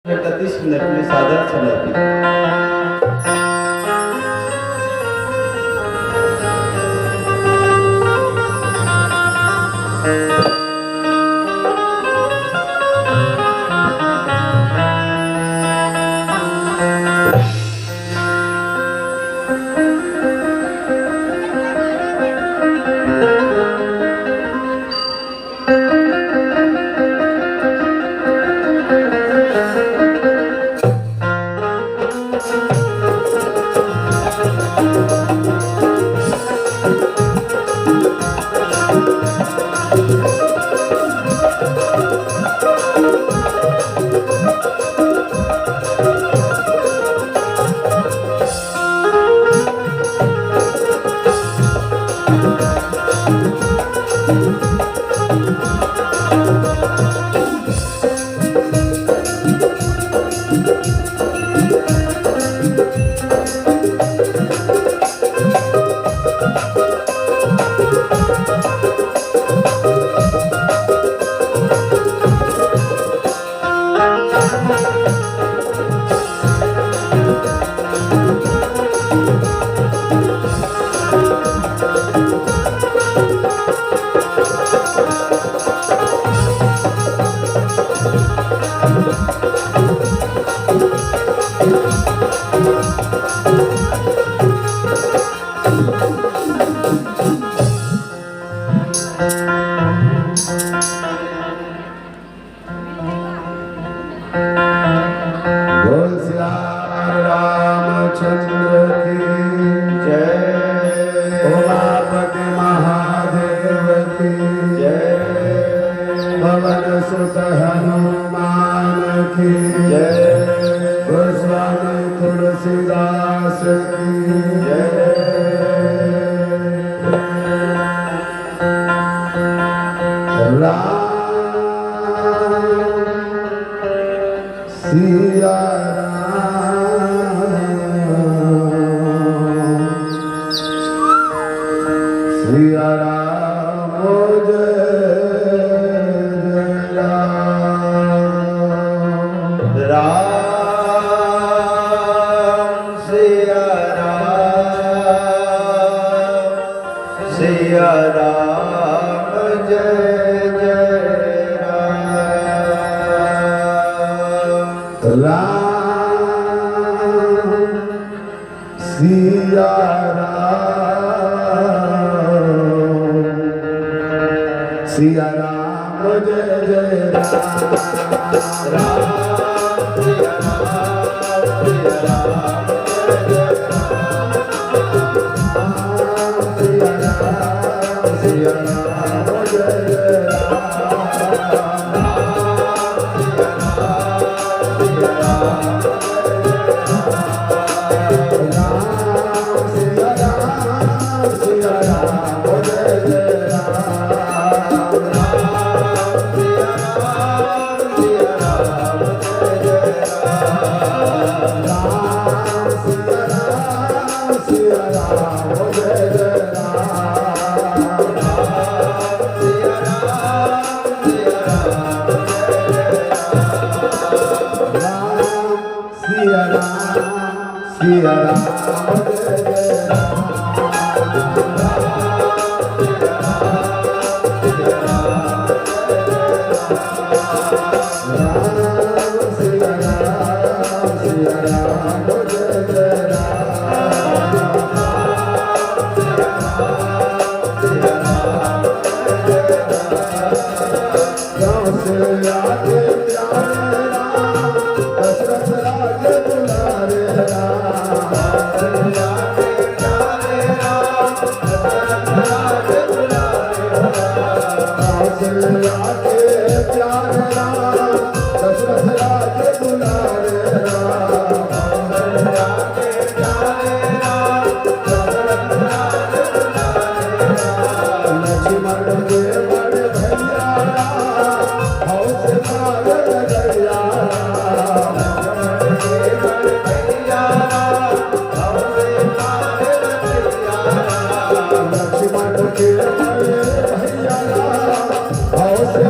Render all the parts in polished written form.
अति सुंदर में सादर समर्पित।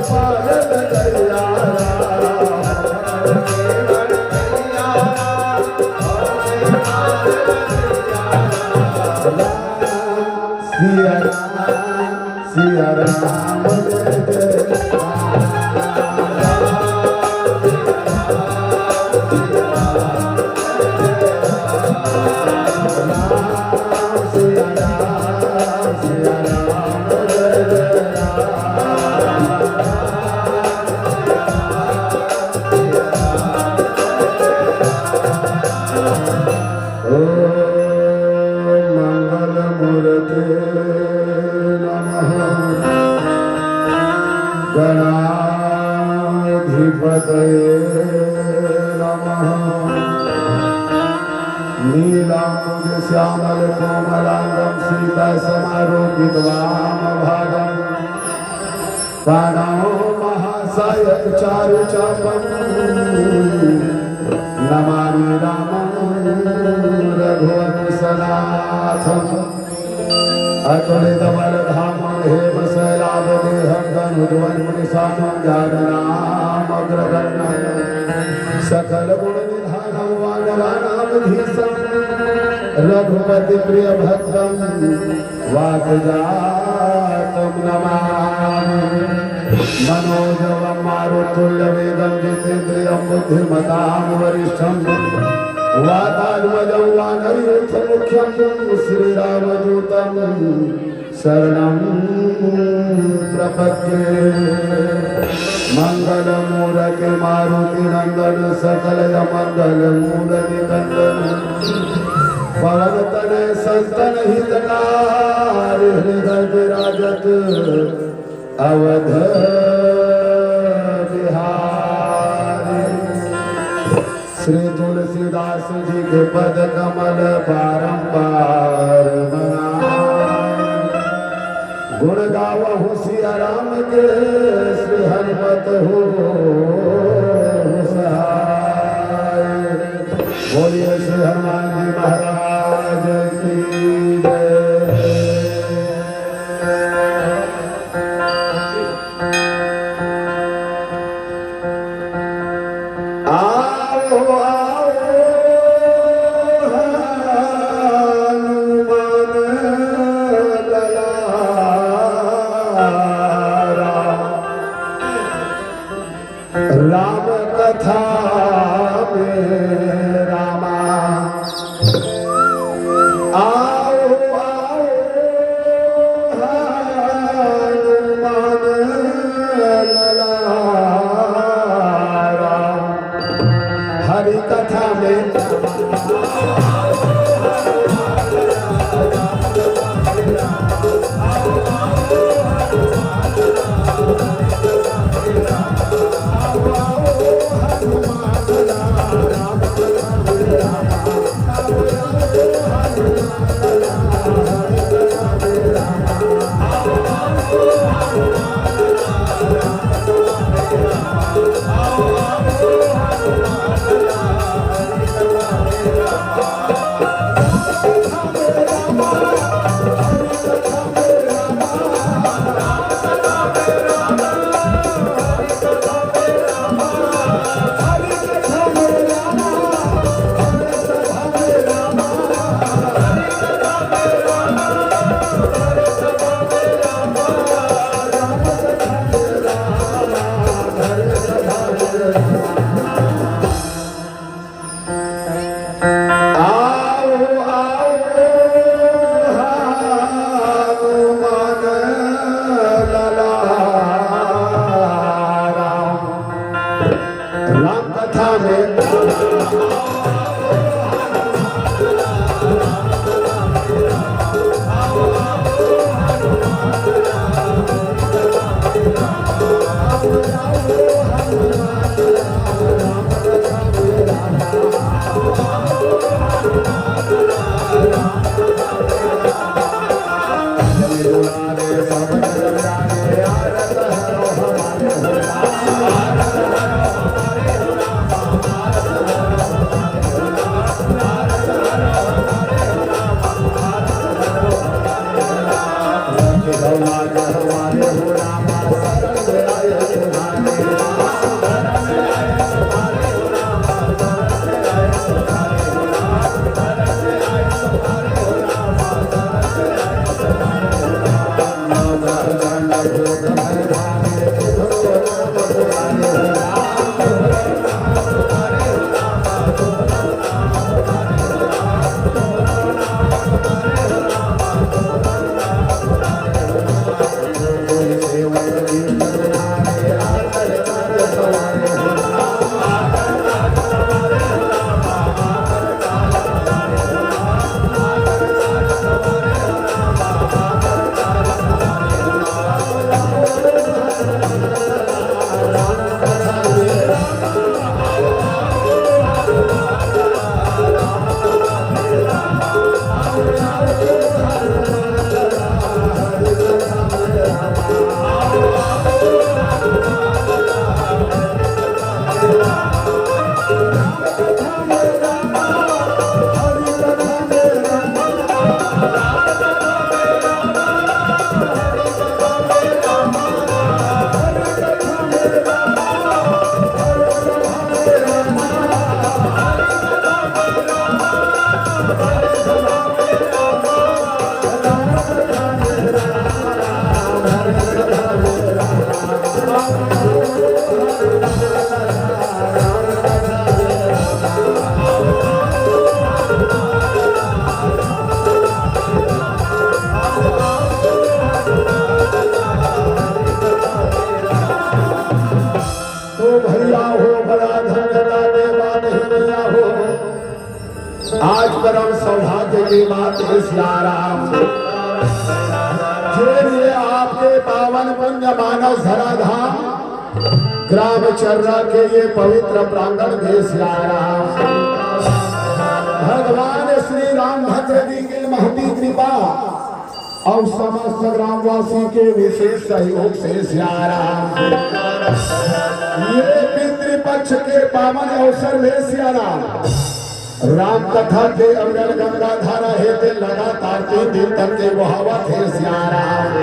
पागल गया गणाधिपतये नमः। नीलाम्बुजश्यामलकोमलाङ्गं सीतासमारोपितवामभागम् प्राणो महासायकचारुचापम् नमामि रामं रघुवंशनाथम्। अतुलितबलधामं हेमशैलावदेहं धनुर्वन्मनिशानं जाननामग्रगण्यं सकलगुणनिधानं वानराणामधीशं रघुपतिप्रियभक्तं वातजातं नमामि। मनोजवं मारुतुल्यवेगं जितेन्द्रियं बुद्धिमतां वरिष्ठं वातात्मजं वानरयूथमुख्यं श्रीरामदूतं शरणं प्रपद्ये। मङ्गलमूर्ते मारुतिनन्दन सकलयमङ्गलमूर्तिनन्दन पवनतनय संतन हितकारी हृदय विराजत अवध बिहारी। श्री तुलसीदास जी के पद कमल बारंबार गुण गावहु सिया राम के श्री हनुमत हो सहाय। बोलिए श्री हनुमान जी महाराज की जय। राम कथा में रामा आओ आओ हनुमान लला राम। हरि कथा में राम कथा में हमारे हो रामा शरण आए तुम्हारे। आज परम सौभाग्य की बात है सियाराम ये आपके पावन पुण्य मानस धराधाम ग्राम चर्रा के ये पवित्र प्रांगण में सियाराम भगवान श्री राम भद्र जी की महती कृपा और समस्त ग्रामवासी के विशेष सहयोग से सियाराम ये पितृपक्ष के पावन अवसर में सियाराम राम कथा के अविरल गंगा धारा हेते लगातार 3 दिन तक के बहावत है सियाराम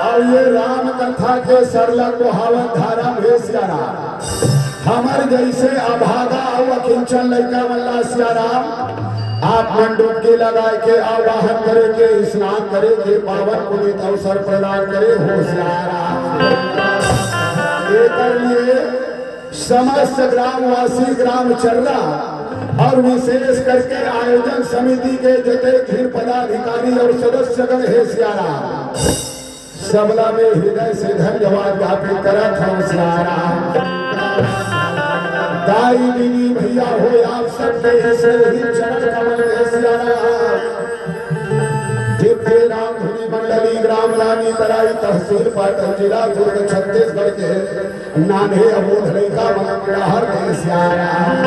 और ये राम कथा के सरलग बहावत धारा में सियाराम हमार जैसे अभागा और अकिंचन लड़का मल्ला सियाराम आप मंडूबकी लगा के आवाहन करे के स्नान करे के पावन पुनीत अवसर प्रदान करे हो सियाराम लिए समस्त ग्रामवासी ग्राम चर्रा और विशेष करके आयोजन समिति के जते खीर पदाधिकारी और सदस्यगण है सियाराम सबला में हृदय से धन्यवाद ज्ञापित करत हूं सियाराम दाई दीदी भैया हो आप सबके ऐसे ही चरण कमल में सियाराम जितने राम धुनी मंडली ग्राम रानी तराई तहसील पाटन जिला दुर्ग छत्तीसगढ़ के नाने अबोध लड़का मनहर में सियाराम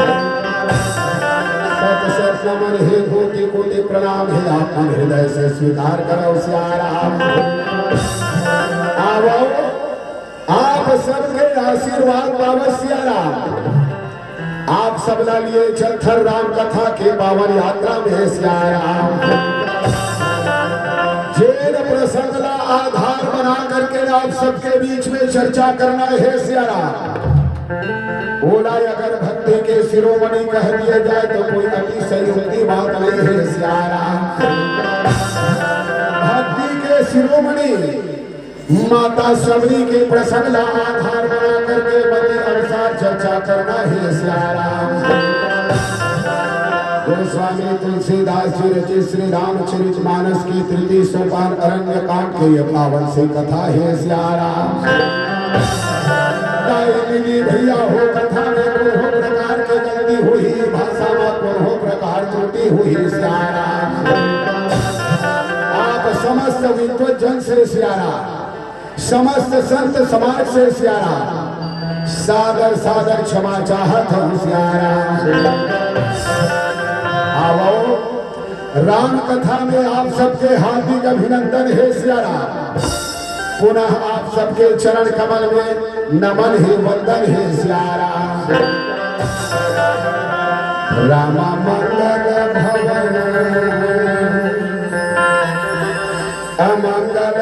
सत सत नमन हे कोटि कोटि प्रणाम हे आपन हृदय से स्वीकार करो सियाराम आवो आप सबके आशीर्वाद पावो सियाराम आप सबला लिए चलथर राम कथा के पावन यात्रा में सियाराम जेल प्रसंगला आधार बना करके आप सबके बीच में चर्चा करना है सियाराम बोला अगर भक्ति के शिरोमणि कह दिया जाए तो कोई अतिशयोक्ति बात नहीं है सियाराम भक्ति के शिरोमणि माता सबरी के प्रसंगला आधार बना करके बड़े अनुसार चर्चा करना है सियाराम गोस्वामी तुलसीदास जी रचित श्री रामचरित मानस की तृतीय सोपान अरण्य कांड के ये पावन से कथा है सियाराम भैया हो कथा में कोई प्रकार की गलती हुई भाषा में कोई प्रकार त्रुटि हुई सियाराम आप समस्त विद्वज्जन से सियाराम समस्त संत समाज से सियाराम सादर सादर क्षमा चाहत हूँ सियाराम आओ राम कथा में आप सबके हार्दिक अभिनंदन है सियाराम पुनः आप सबके चरण कमल में नमन ही वंदन है सियाराम राम मंगल भवन अमंगल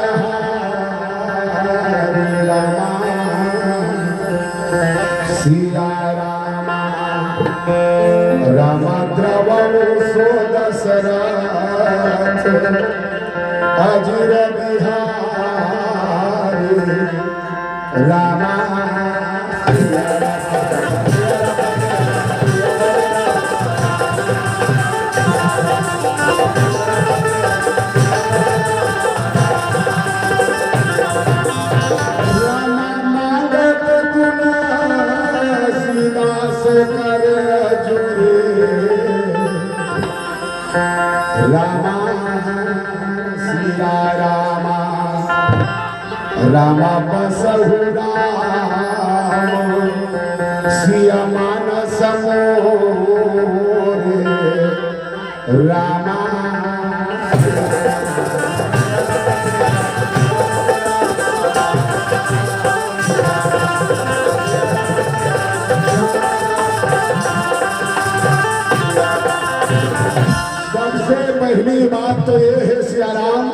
सिया राम सो दशरथ अजिर बिहारी रामा रामा बसहु राम सिया मानस मोरे रामा सबसे पहली बात तो ये है सियाराम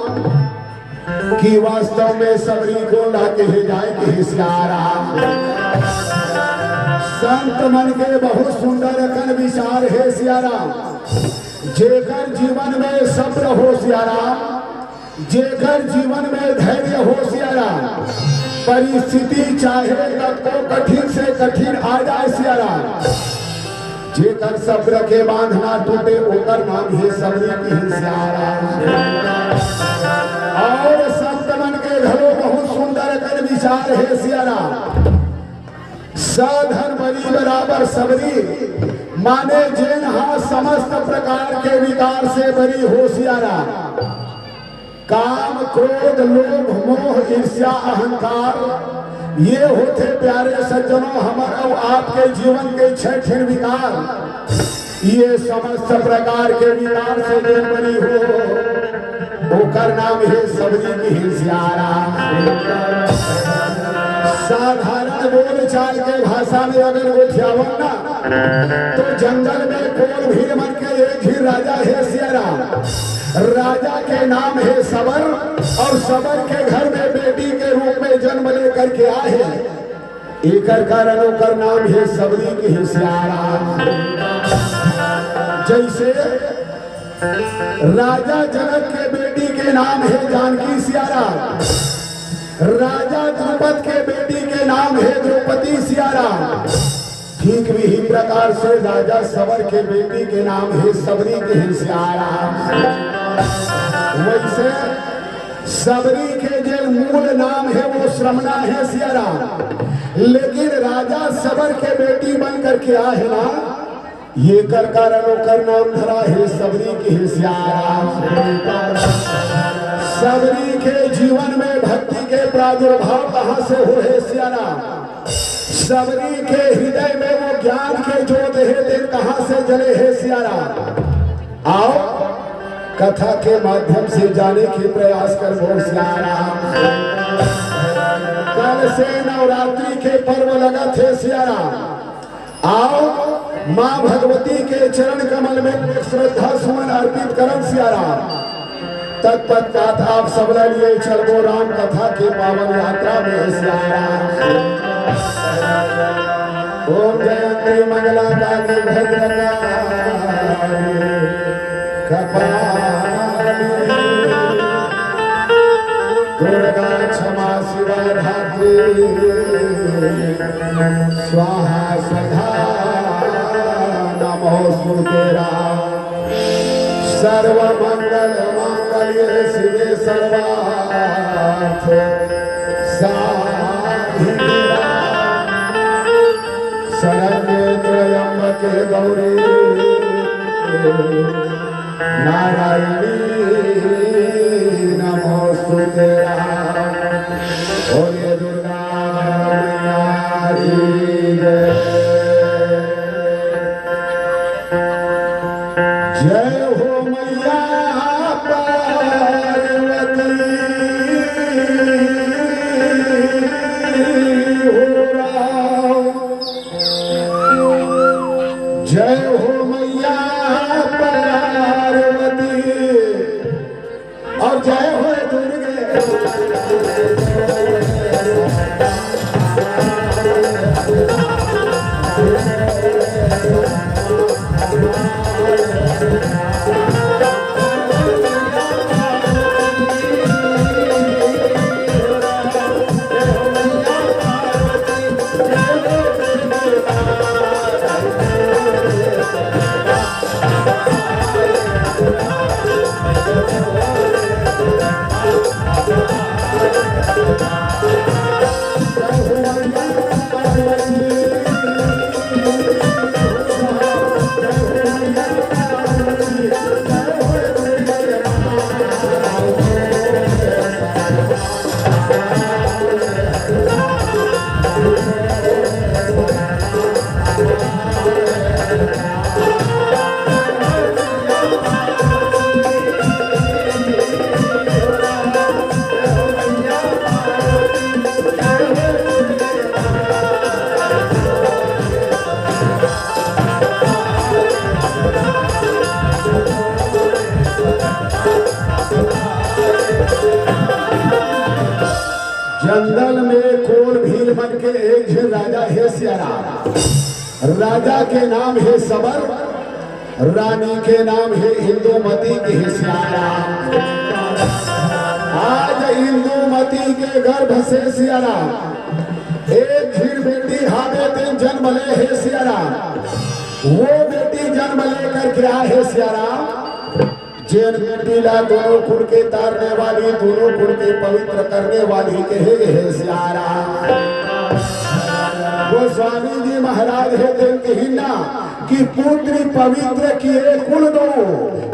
कि वास्तव में सबरी को लाके ही जाए कि सियाराम संत मन के बहुत सुंदर अकन विचार है सियाराम जेकर जीवन में सब्र हो सियाराम जेकर जीवन में धैर्य हो सियाराम परिस्थिति चाहे तब को कठिन से कठिन आ जाए सियाराम, जेकर सब्र के बांधना टूटे ओकर नाम है सबरी की सियाराम। और संत मन के घरों बहुत सुंदर कर विचार है सियाराम। साधन बली बराबर सबरी माने जेन हा समस्त प्रकार के विकार से बरी हो सियाराम। काम क्रोध लोभ मोह ईर्ष्या अहंकार ये होते प्यारे सज्जनों हमर और आपके जीवन के छह विकार। ये समस्त प्रकार के विकार से जो बनी हो ओकर नाम है सबरी की सियाराम। साधारण बोल चाल के भाषा में अगर वो ध्यावन ना तो जंगल में कोल भीड़ मन के एक ही राजा है सियाराम। राजा के नाम है सबर और सबर के घर में बेटी के रूप में जन्म लेकर के आए हैं। एकर कारण ओकर नाम है सबरी की सियाराम। जैसे राजा जनक के बेटी के नाम है जानकी सियाराम, राजा द्रुपद के बेटी के नाम है द्रौपदी सियाराम। ठीक भी प्रकार से राजा सबर के बेटी के नाम है सबरी की सियाराम। वैसे सबरी के जो मूल नाम है वो श्रमणा है सियाराम, लेकिन राजा सबर के बेटी बन करके आए ना ये कर कारण ओकर नाम धरा है सबरी की सियाराम। सबरी के जीवन में भक्ति के प्रादुर्भाव कहाँ से हो है सियाराम। सबरी के हृदय में वो ज्ञान के जोत है दिन कहाँ से जले है सियाराम। आओ कथा के माध्यम से जाने की प्रयास कर सियाराम। कल से नवरात्रि के पर्व लगा थे सियाराम। आओ माँ भगवती के चरण कमल में श्रद्धा सुमन अर्पित करम सियाराम। तत्पश्चात आप सब लिए चलो राम कथा के पावन यात्रा में सियाराम। ओम जयंती मंगला काली भद्रकाली कपालिनी दुर्गा क्षमा शिवा धात्री स्वाहा सदा नमोस्तुते सर्वमंगल मांगल्ये शिवे सर्वार्थ साधिके शरण्ये त्र्यंबके गौरी नारायणी नमोस्तुते। बोलिए दुर्गा मैया की जय हो मैया पार्वती हो राम। जय हो मैया पार्वती और जय हो दुर्गे। जंगल में कोल भील बन के एक ही राजा है सियाराम। राजा के नाम है सबर, रानी के नाम है इंदुमती की सियाराम। आज इंदुमती के गर्भ से सियारा एक फिर बेटी हावे दिन जन्म ले है सियारा। वो बेटी जन्म लेकर के आए है सियारा, जेन बेटी ला दोनों कुल के तारने वाली, दोनों कुल के पवित्र करने वाली कहे है सियारा। वो स्वामी जी महाराज है दिन कहना कि पुत्री पवित्र किए कुल दो,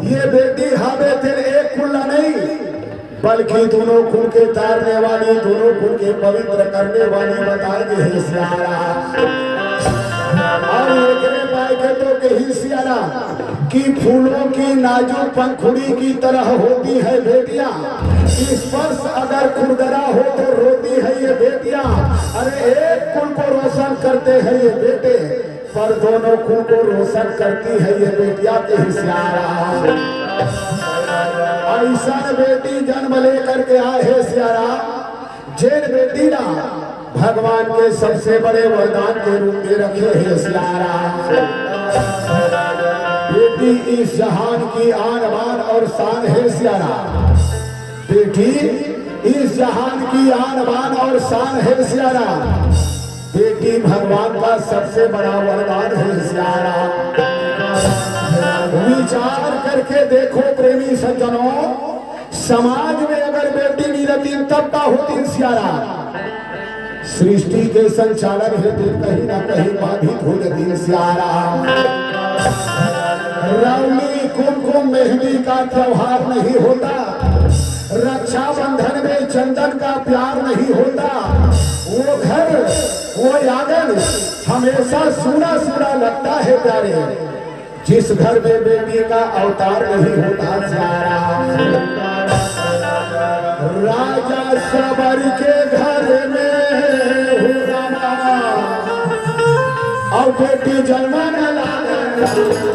ये बेटी हावे दिन एक कुल नहीं बल्कि दोनों कुल के तारने वाली, दोनों कुल के पवित्र करने वाली बताई है सियारा। और एक पाए के तो कही सियारा कि फूलों की नाजुक पंखुड़ी की तरह होती है बेटियां, स्पर्श अगर खुरदरा हो तो रोती है ये बेटियां। अरे एक कुल को रोशन करते हैं ये बेटे, पर दोनों कुल को रोशन करती है ये बेटियां के सियारा। ऐसा बेटी जन्म लेकर के आए है सियारा, जेन बेटी ना भगवान के सबसे बड़े वरदान के रूप में रखे है सियारा। बेटी इस जहान की आन बान और शान है सियारा, बेटी इस जहान की आन बान और शान है सियारा। बेटी भगवान का सबसे बड़ा वरदान है सियारा। विचार करके देखो प्रेमी सज्जनों, समाज में अगर बेटी नहीं रहती तब का होती सियारा। सृष्टि के संचालन हेतु कहीं ना कहीं बाधित हो जाती सियारा। रौली कुमकुम मेहंदी का त्योहार नहीं होता, रक्षाबंधन में चंदन का प्यार नहीं होता, वो घर वो आंगन हमेशा सूना सूना लगता है प्यारे, जिस घर में बेटी का अवतार नहीं होता सियारा। राजा सबर के घर में और बेटी जन्माने लागे।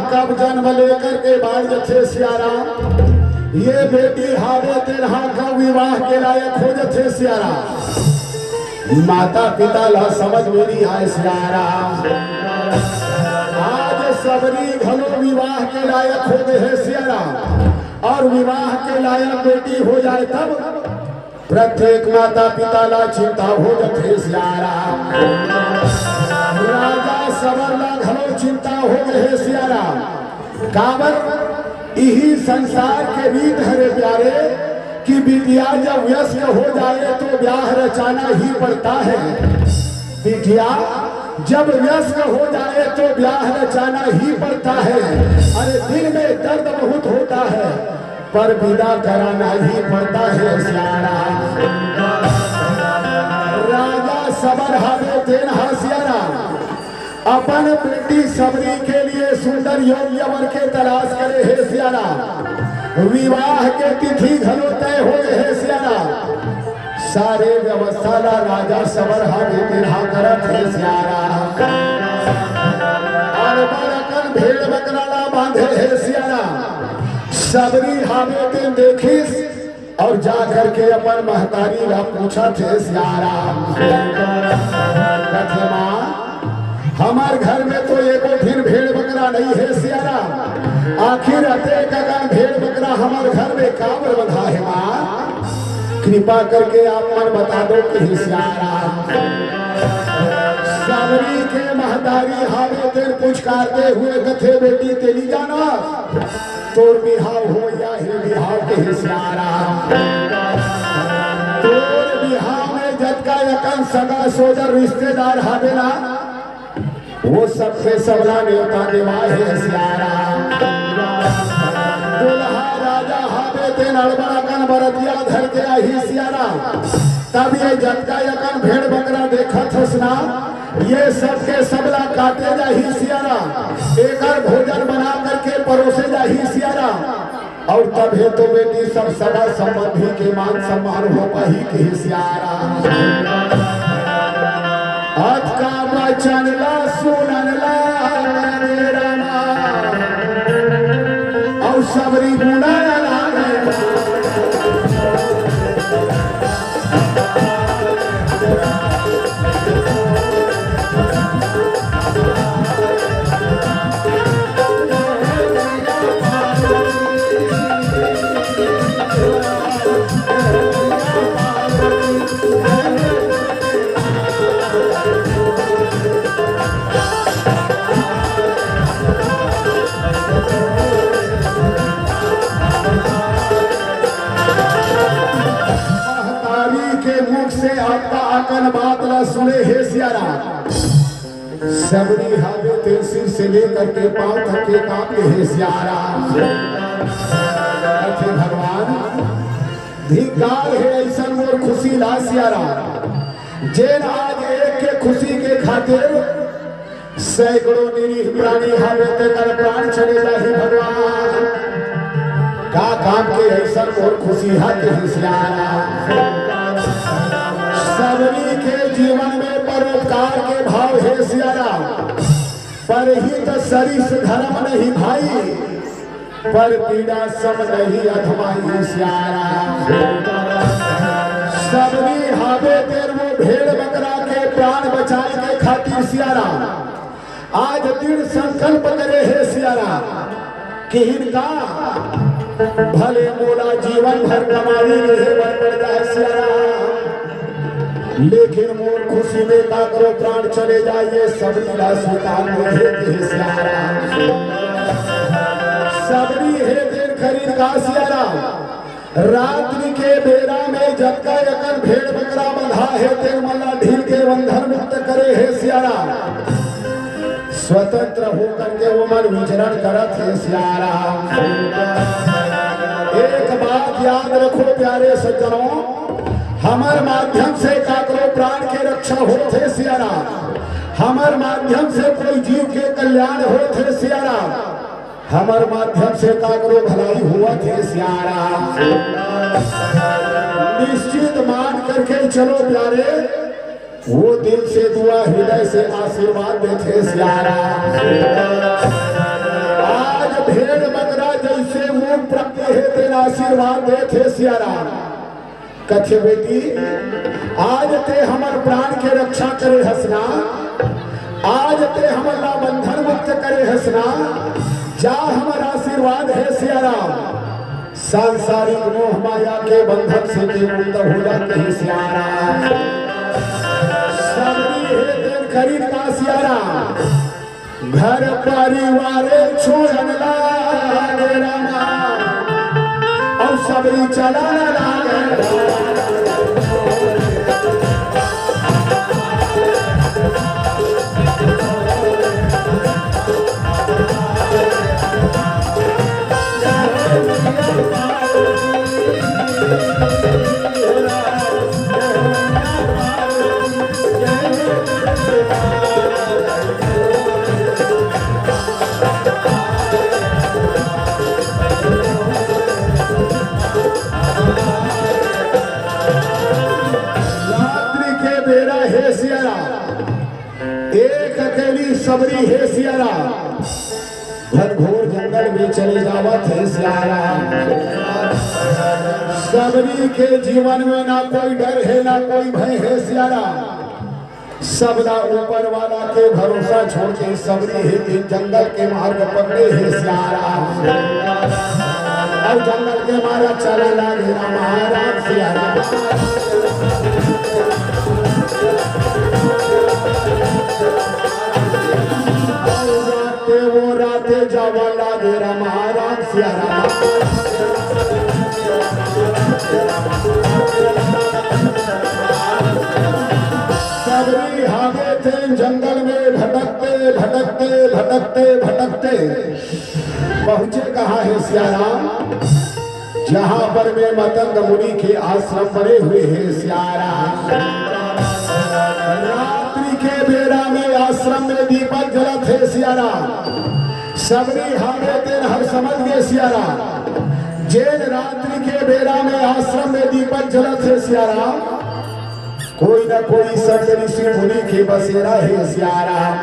कब जन्म लेकर के बाद जथे सियारा, ये बेटी हावे तेरहा का विवाह के लायक हो जथे सियारा। माता पिता ला समझ में नहीं आए सियारा, आज सबरी घनो विवाह के लायक हो गए है सियारा। और विवाह के लायक बेटी हो जाए तब प्रत्येक माता पिता ला चिंता हो जथे सियारा। राजा सबर ला घनो चिंता हो गए है सियारा। काबर यही संसार के रीत हरे प्यारे कि बिटिया जब व्यस्त हो जाए तो ब्याह रचाना ही पड़ता है। बिटिया जब व्यस्त हो जाए तो ब्याह रचाना ही पड़ता है। अरे दिल में दर्द बहुत होता है पर विदा कराना ही पड़ता है सियारा। राजा सबर हावे तेरहा सियारा अपन बेटी सबरी के लिए सुंदर योग्य वर के तलाश करे है सियारा। विवाह के तिथि घनो तय हो गए है सियारा। सारे व्यवस्था ला राजा सबर हावे तेरहा करत है सियारा। और बड़कन भेड़ बकरा ला बांधे है सियारा। सबरी हावे ते देखिस और जा करके अपन महतारी ला पूछा थे सियारा। कथे मां हमार घर में तो एको दिन भेड़ बकरा नहीं है सियारा, आखिर अते गगन भेड़ बकरा हमार घर में काबर बंधा है मां, कृपा करके आप मन बता दो कि सियारा। सबरी के महतारी हावे तेर पुचकारते हुए कथे बेटी तेरी जाना तोर बिहाव हो या ही बिहाव के सियारा। तोर बिहाव में जटका यकन सगा सोदर रिश्तेदार हावेला वो सबसे सबला न्योता निभाए है सियारा। दुल्हा राजा हावे ते नड़बड़ाकन बरतिया धर के आई सियारा। तब ये जटका यकन भेड़ बकरा देखा थसना, ये सबके सबला काटे जाही सियारा। एक भोजन बना करके परोसे जाही सियारा। और तब है तो बेटी सब सगा संबंधी के मान सम्मान हो वही के सियारा आज का वचन ला सुनन ला रामा और सबरी गुना आकन बात ला सुने हे सियारा सबरी हावे तेरे सिर से लेकर के पांव तक के कांपे हे सियारा अच्छे भगवान धिकार है ऐसा मोर खुशी ला सियारा जेन आज एक के खुशी के खातिर सैकड़ों निरीह प्राणी हावे ते कर प्राण चले जाही भगवान का काम के ऐसा मोर खुशी हा के सियारा सबरी के जीवन में परोपकार के भाव है सियारा पर ही तो सरिस धर्म नहीं भाई पर पीड़ा सब नहीं अधमाई सियारा सबरी हावे तेर वो भेड़ बकरा के प्राण बचाए के खातिर सियारा आज दृढ़ संकल्प करे है सियारा कि इनका भले मोला जीवन भर कमाई रहे बन पड़ जाए सियारा लेकिन मोर खुशी में का करो प्राण चले जाइए सब लीला स्वीकार है सियारा सबरी है देर खरीद का सियारा रात्रि के बेरा में जब का यकन भेड़ बकरा बंधा है तेर मल्ला ढील के बंधन मुक्त करे है सियारा स्वतंत्र होकर के वो मन विचरण करत है सियारा एक बात याद रखो प्यारे सज्जनों हमार माध्यम से काकरो प्राण के रक्षा होते सियारा हमार माध्यम से कोई जीव के कल्याण होते सियारा हमार माध्यम से काकरो भलाई हुआ थे सियारा निश्चित मान करके चलो प्यारे वो दिल से दुआ हृदय से आशीर्वाद देते सियारा आज भेड़ बकरा जैसे मुंह प्रत्ये है तेरा आशीर्वाद देते सियारा कथे बेटी आज ते हमर प्राण के रक्षा करे हसना आज ते हमारा बंधन मुक्त करे हसना जा हमार आशीर्वाद है सियारा सांसारिक मोह माया के बंधन से ते मुक्त हो जाते हैं सियारा सबरी है दिन खरीद का सियारा घर परिवार छोड़न लागे रामा और सबरी चलाना लागे एक अकेली सबरी है सियारा घनघोर जंगल में चले जावत है सियारा सबरी के जीवन में ना कोई डर है ना कोई भय है सियारा सबदा ऊपर वाला के भरोसा छोड़ के सबरी है कि जंगल के मार्ग पकड़े है सियारा और जंगल के मार्ग चला लागे महाराज सियारा वो राते जावा लागे महाराज सियारा सबरी हावे थे जंगल में भटकते भटकते भटकते भटकते पहुंचे कहा है सियारा जहां पर में मतंग मुनि के आश्रम बने हुए हैं सियारा रात्रि के बेरा में आश्रम में दीपक जलत है सियारा सबरी हावे दिन हर समझ गए सियारा जैन रात्रि के बेरा में आश्रम में दीपक जलत है सियाराम, कोई न कोई संत ऋषि मुनि के बसेरा है सियाराम।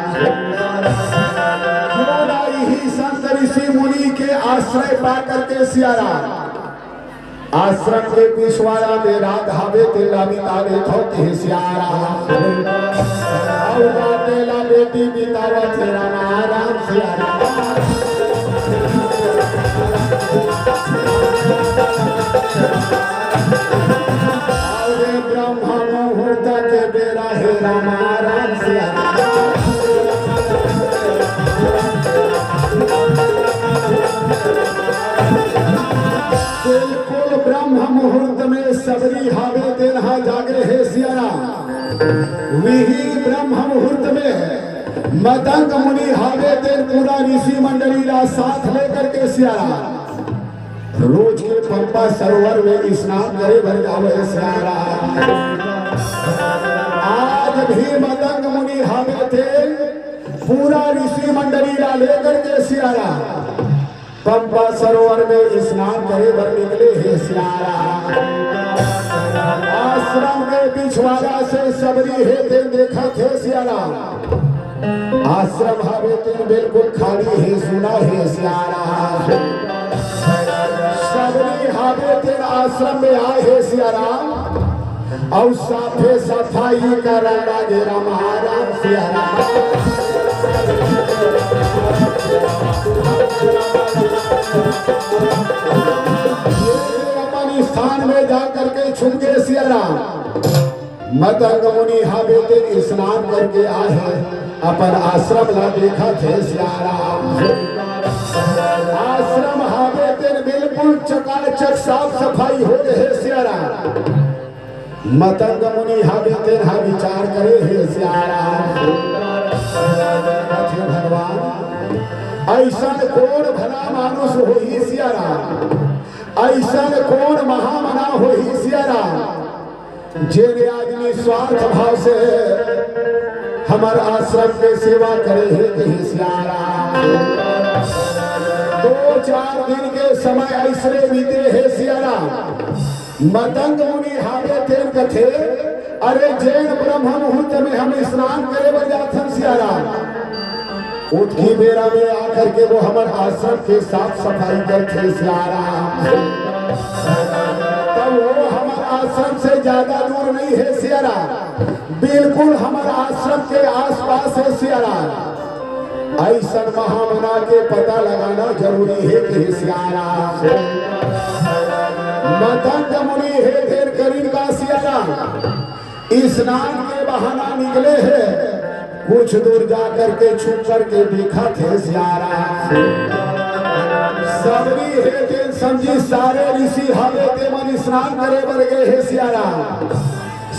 क्यों ना यही संत ऋषि मुनि के आश्रय पा करके सियाराम आश्रम के पिछवाड़ा में राधावे तेला बितावे थोते सियाराम। तेला बेटी बितावा तेरा नाराम सियाराम। ब्रह्म मुहूर्त के बेरा है रामाराम सियाराम। बिल्कुल ब्रह्म मुहूर्त में सबरी हावे तेरहा जागे है सियाराम। वही ब्रह्म मुहूर्त में मतंग मुनि हावे तेर पूरा ऋषि मंडली का साथ लेकर के सियाराम रोज के पंपा सरोवर में स्नान करे भर जावे सियाराम। आज भी मतंग मुनि हावे थे पूरा ऋषि मंडली ला लेकर के सियाराम पंपा सरोवर में स्नान करे भर निकले है सियाराम। आश्रम के पिछवाड़ा से सबरी है ते देखा थे सियाराम। आश्रम हावे ते बिल्कुल खाली है सुना है सियाराम। सबरी हावे तेरा आश्रम में आए है सियाराम और साफे सफाई कर लागे रामाराम सियाराम। अपन स्थान में जा करके छुप गए सियाराम। मतंग मुनि हावे तेरे स्नान करके आए हैं अपन आश्रम ला देखा थे सियाराम। आश्रम हावे तेरे बिल्कुल चकाचक साफ सफाई हो गए है सियाराम। मतंग मुनि हावे तेरा विचार करे है सियाराम। भगवान ऐसा कौन भला मानुष हो ही सियाराम, ऐसा कौन महामना हो ही सियाराम जेने आदमी स्वार्थ भाव से हमारा आश्रम के सेवा करे है कहीं सियाराम। 2-4 दिन के समय ऐसे बीते है सियाराम। मतंग मुनि हावे तेन कथे अरे जैन ब्रह्म मुहूर्त में हम स्नान करे बजाथन सियाराम। उठकी बेरा में आकर के वो हमारे आश्रम के साफ सफाई करते सियाराम। तब वो हमारे आश्रम से ज्यादा दूर नहीं है सियाराम, बिल्कुल हमारे आश्रम के आसपास है सियाराम। ऐसा महामना के पता लगाना जरूरी है कि सियाराम। मतंग मुनि है देर करीब का सियाराम स्नान के बहाना निकले हैं। कुछ दूर जाकर के छुप करके देखा थे सियाराम। सबरी है तेन समझी सारे ऋषि हावे ते मन स्नान करे बर गए है सियाराम।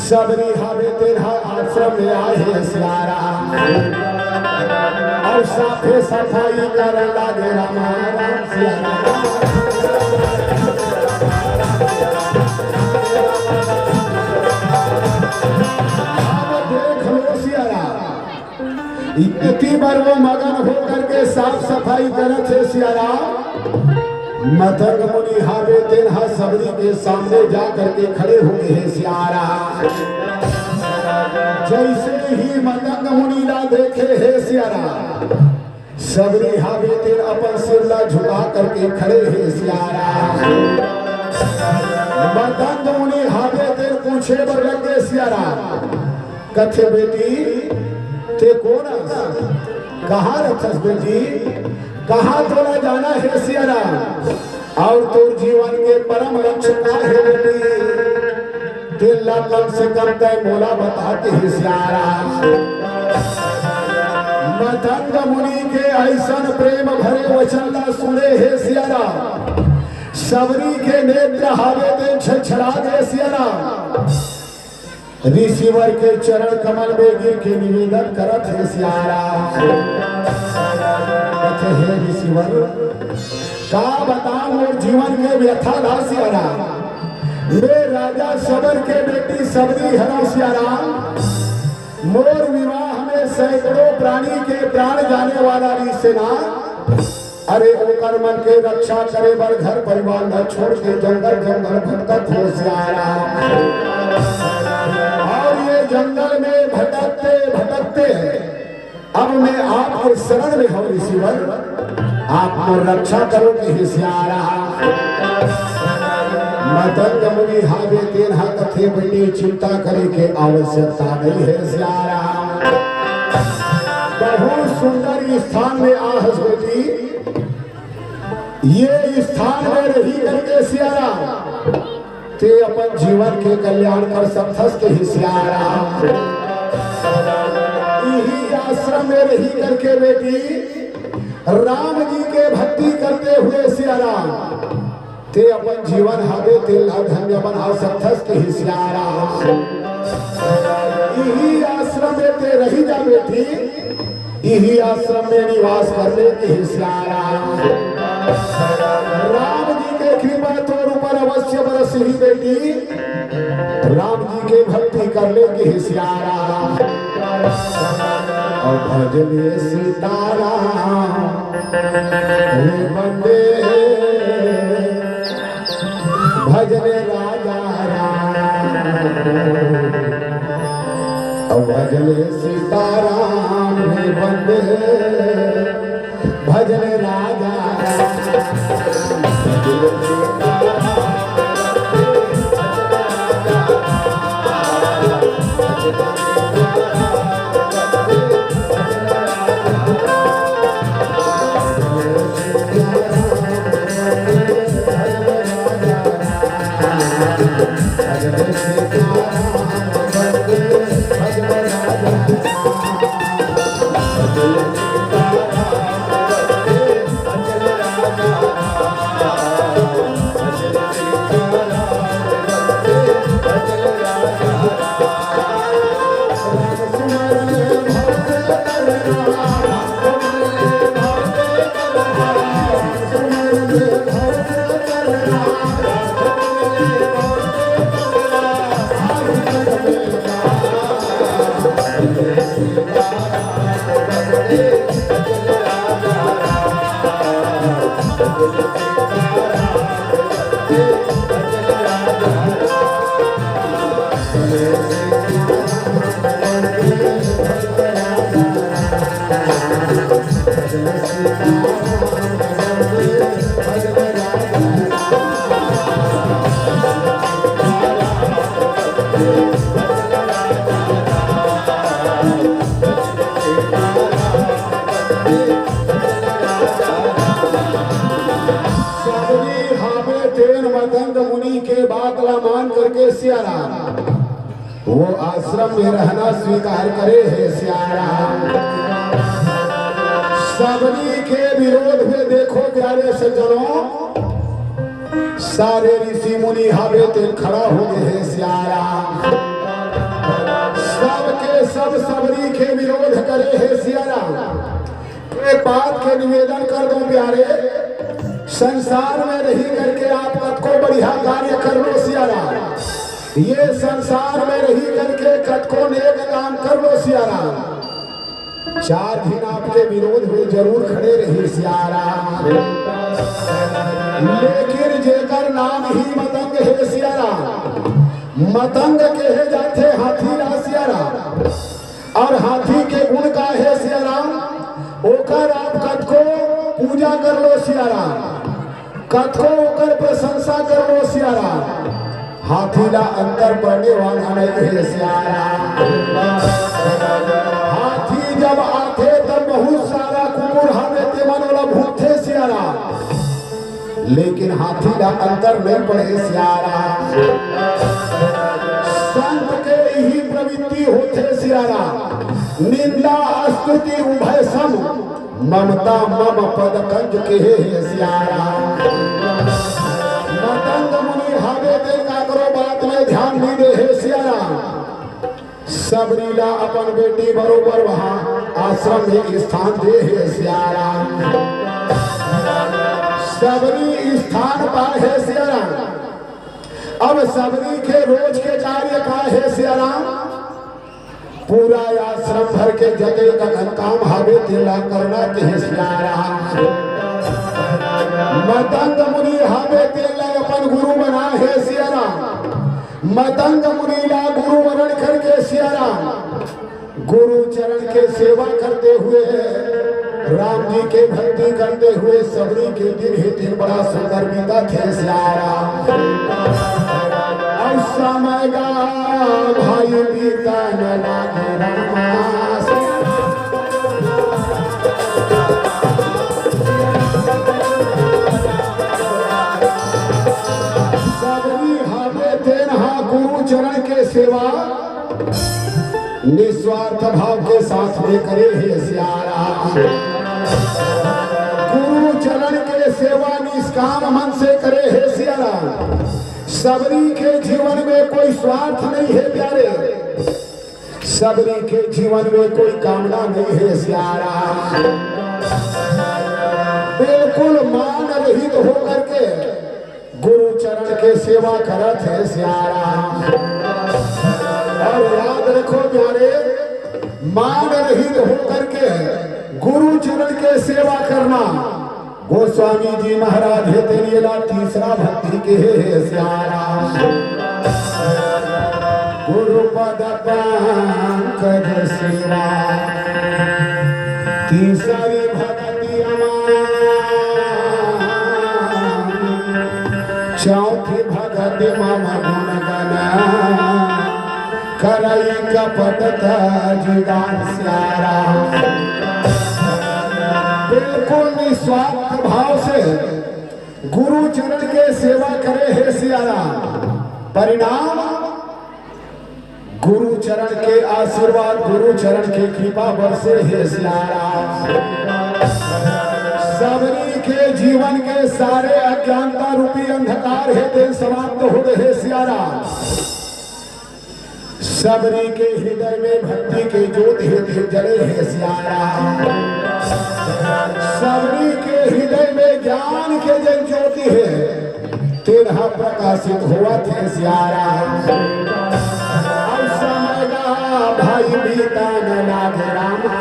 सबरी हावे तेन आश्रम में आए है सियाराम और साफे सफाई कर लागे रामाराम सियाराम। इतनी बार वो मगन होकर के साफ सफाई करत है सियाराम। मतंग मुनि हावे तेनहा सबरी के सामने जा करके खड़े हो गए हैं सियाराम। जैसे ही मतंग मुनि ला देखे है सियाराम सबरी हावे तेन अपन सिर ला झुका करके खड़े है सियाराम। मतंग मुनि हावे तेन पूछे बर लगे सियाराम कथे बेटी ते कौन कहाँ रखस बेटी, कहाँ तोला जाना है सियाराम और तोर जीवन के परम लक्ष्य का है बेटी। तेला कम से कम तय मोला बताते है सियाराम। मतंग मुनि के ऐसन प्रेम भरे वचन ला सुने है सियाराम। सबरी के नेत्र हावे ते छछड़ा गए सियाराम। ऋषिवर के चरण कमल में गिर के निवेदन करत है सियाराम। हे ऋषिवर का बताऊं और जीवन के व्यथा ला सियाराम। वे राजा सबर के बेटी सबरी हरा सियाराम। मोर विवाह में सैकड़ों प्राणी के प्राण जाने वाला सेना अरे ओकर मन के रक्षा करे बर घर परिवार न छोड़ के जंगल जंगल भटकत होशियारा। और ये जंगल में भटकते भटकते अब मैं आपके शरण में हूँ ऋषिवर, आपको रक्षा करो कि होशियारा। मतंग मुनि हावे तेन्हा कथे बड़ी चिंता करे के आवश्यकता नहीं है होशियारा। बहुत सुंदर स्थान में आहस बेटी, ये स्थान में रही करके सियारा ते अपन जीवन के कल्याण कर सकथस के होशियारा। यही आश्रम में रही करके बेटी राम जी के भक्ति करते हुए सियारा ते अपन जीवन हावे ते धन्य बना सकथस के होशियारा। यही आश्रम में ते रही जा बेटी, यही आश्रम में निवास करने की होशियारा। राम जी के कृपा तोर ऊपर अवश्य बरस ही बेटी, राम जी के भक्ति करने की होशियारा। और भजने सीताराम हे बंदे भजने राजा राम, भजने सीताराम हे बंदे भजने राजा वो आश्रम में रहना स्वीकार करे है सियारा। सबरी के विरोध में देखो प्यारे सज्जनों, सारे ऋषि मुनि हावे ते खड़ा हो गए हैं सियारा। सबके सब सबरी के विरोध करे है सियारा। एक बात के निवेदन कर दो प्यारे, संसार में रही करके आप को बढ़िया कार्य कर लो सियारा। ये संसार में रही करके कतको नेक काम कर लो सियारा। चार दिन आपके विरोध में जरूर खड़े रही सियारा, लेकिन जेकर नाम ही मतंग है सियारा। मतंग कहे जाते हाथी ला सियारा, और हाथी के गुण का है सियारा। ओकर आप कतको पूजा कर लो सियारा, कतको ओकर प्रशंसा कर लो सियारा। हाथी ला अंतर पड़ने वाला नहीं है सियारा। हाथी जब आते तब बहुत सारा कुकुर हमें ते मनोला भूखे सियारा, लेकिन हाथी ला अंतर नहीं पड़े सियारा। संत के ही प्रवृत्ति होते सियारा, निंदा स्तुति उभय सम, ममता मम पद कंज के है सियारा। मतंग मुनि हावे ते का करो बात में ध्यान नहीं दे है सियारा। सबरीला अपन बेटी बरोबर वहां आश्रम में स्थान दे है सियारा। सबरी स्थान पर है सियारा। अब सबरी के रोज के कार्य का है सियारा। पूरा आश्रम भर के जते का काम हावे तेला करना के सियारा। मतंग मुनि हावे तेला अपन गुरु बना है सियारा। मतंग मुनि ला गुरु वरण करके सियारा गुरु चरण के सेवा करते हुए राम जी के भक्ति करते हुए सबरी के दिन ही दिन बड़ा सुंदर बीता थे सियारा। और समय का भाई बीता न लागे रामा। गुरु चरण के सेवा निस्वार्थ भाव के साथ में करे हे सियारा। गुरु चरण के सेवा निष्काम मन से करे हे सियारा। सबरी के जीवन में कोई स्वार्थ नहीं है प्यारे। सबरी के जीवन में कोई कामना नहीं है सियारा। बिल्कुल मान रहित होकर के गुरु चरण के सेवा करत है सियारा। और याद रखो प्यारे, मान रहित होकर के गुरु चरण के सेवा करना गोस्वामी जी महाराज है तेरी ला तीसरा भक्ति के है सियारा। गुरु पद पंकज सेवा तीसरी भक्ति चौथी भगत मम गुण गना करई कपट जुदान सियारा। बिल्कुल निस्वार्थ भाव से गुरु चरण के सेवा करे है सियारा। परिणाम गुरु चरण के आशीर्वाद गुरु चरण के कृपा बरसे है सियारा। सबरी के जीवन के सारे अज्ञानता रूपी अंधकार है दिन समाप्त हो गए सियारा। सबरी के हृदय में भक्ति के ज्योति है जले है सियारा। सबरी के हृदय में ज्ञान के जन ज्योति है तेरह प्रकाशित हुआ थे सियारा। अब समय का भाई बीता न लागे रामा।